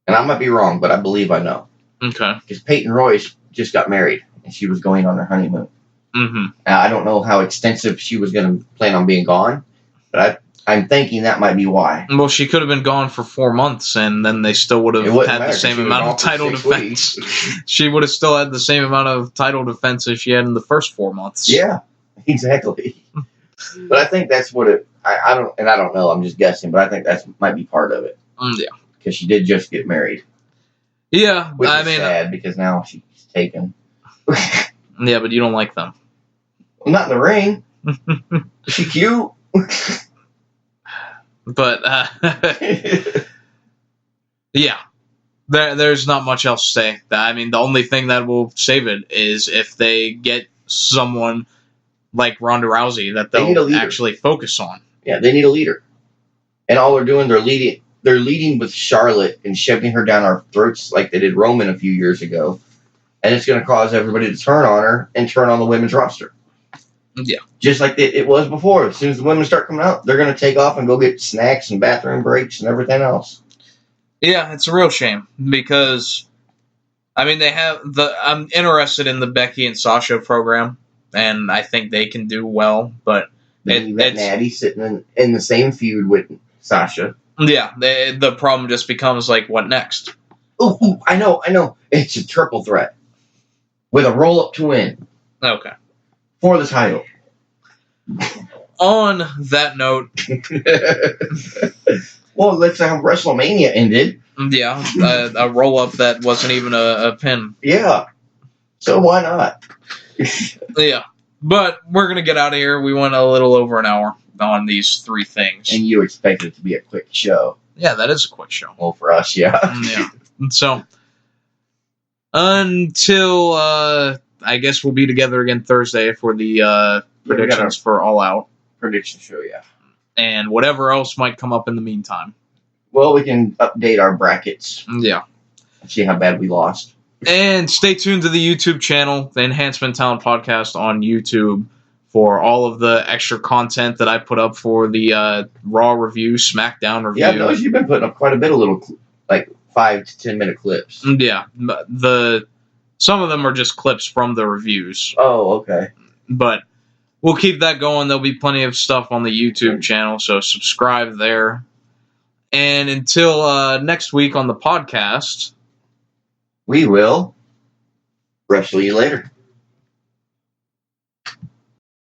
Speaker 2: and I might be wrong, but I believe I know.
Speaker 1: Okay,
Speaker 2: because Peyton Royce just got married and she was going on her honeymoon.
Speaker 1: Mm-hmm.
Speaker 2: I don't know how extensive she was going to plan on being gone, but I'm thinking that might be why.
Speaker 1: Well, she could have been gone for 4 months, and then they still would have had the same amount of title defense. She would have still had the same amount of title defense as she had in the first 4 months.
Speaker 2: Yeah, exactly. But I think that's what it. I don't know. I'm just guessing, but I think that might be part of it.
Speaker 1: Yeah,
Speaker 2: because she did just get married.
Speaker 1: Yeah,
Speaker 2: which is sad because now she's taken.
Speaker 1: Yeah, but you don't like them.
Speaker 2: Well, not in the ring. Is she cute?
Speaker 1: But, yeah. There's not much else to say. I mean, the only thing that will save it is if they get someone like Ronda Rousey that they'll actually focus on.
Speaker 2: Yeah, they need a leader. And all they're doing, they're leading with Charlotte and shoving her down our throats like they did Roman a few years ago. And it's going to cause everybody to turn on her and turn on the women's roster.
Speaker 1: Yeah.
Speaker 2: Just like it was before. As soon as the women start coming out, they're going to take off and go get snacks and bathroom breaks and everything else.
Speaker 1: Yeah, it's a real shame because, I mean, I'm interested in the Becky and Sasha program, and I think they can do well, but
Speaker 2: it's Natty sitting in the same feud with Sasha.
Speaker 1: Yeah, the problem just becomes like, what next?
Speaker 2: Oh, I know. It's a triple threat with a roll-up to win.
Speaker 1: Okay.
Speaker 2: For the title.
Speaker 1: On that note...
Speaker 2: Well, that's how WrestleMania ended.
Speaker 1: Yeah, a roll-up that wasn't even a pin.
Speaker 2: Yeah. So why not?
Speaker 1: Yeah. But we're going to get out of here. We went a little over an hour on these 3 things.
Speaker 2: And you expected it to be a quick show.
Speaker 1: Yeah, that is a quick show.
Speaker 2: Well, for us, yeah.
Speaker 1: Yeah. So, until, I guess we'll be together again Thursday for the predictions for All Out.
Speaker 2: Prediction show, yeah.
Speaker 1: And whatever else might come up in the meantime.
Speaker 2: Well, we can update our brackets.
Speaker 1: Yeah.
Speaker 2: See how bad we lost.
Speaker 1: And stay tuned to the YouTube channel, the Enhancement Talent Podcast on YouTube, for all of the extra content that I put up for the Raw review, SmackDown review.
Speaker 2: Yeah, I've noticed you've been putting up quite a bit of little, 5 to 10 minute clips.
Speaker 1: Yeah. Some of them are just clips from the reviews.
Speaker 2: Oh, okay.
Speaker 1: But we'll keep that going. There'll be plenty of stuff on the YouTube channel, so subscribe there. And until next week on the podcast,
Speaker 2: we will wrestle you later.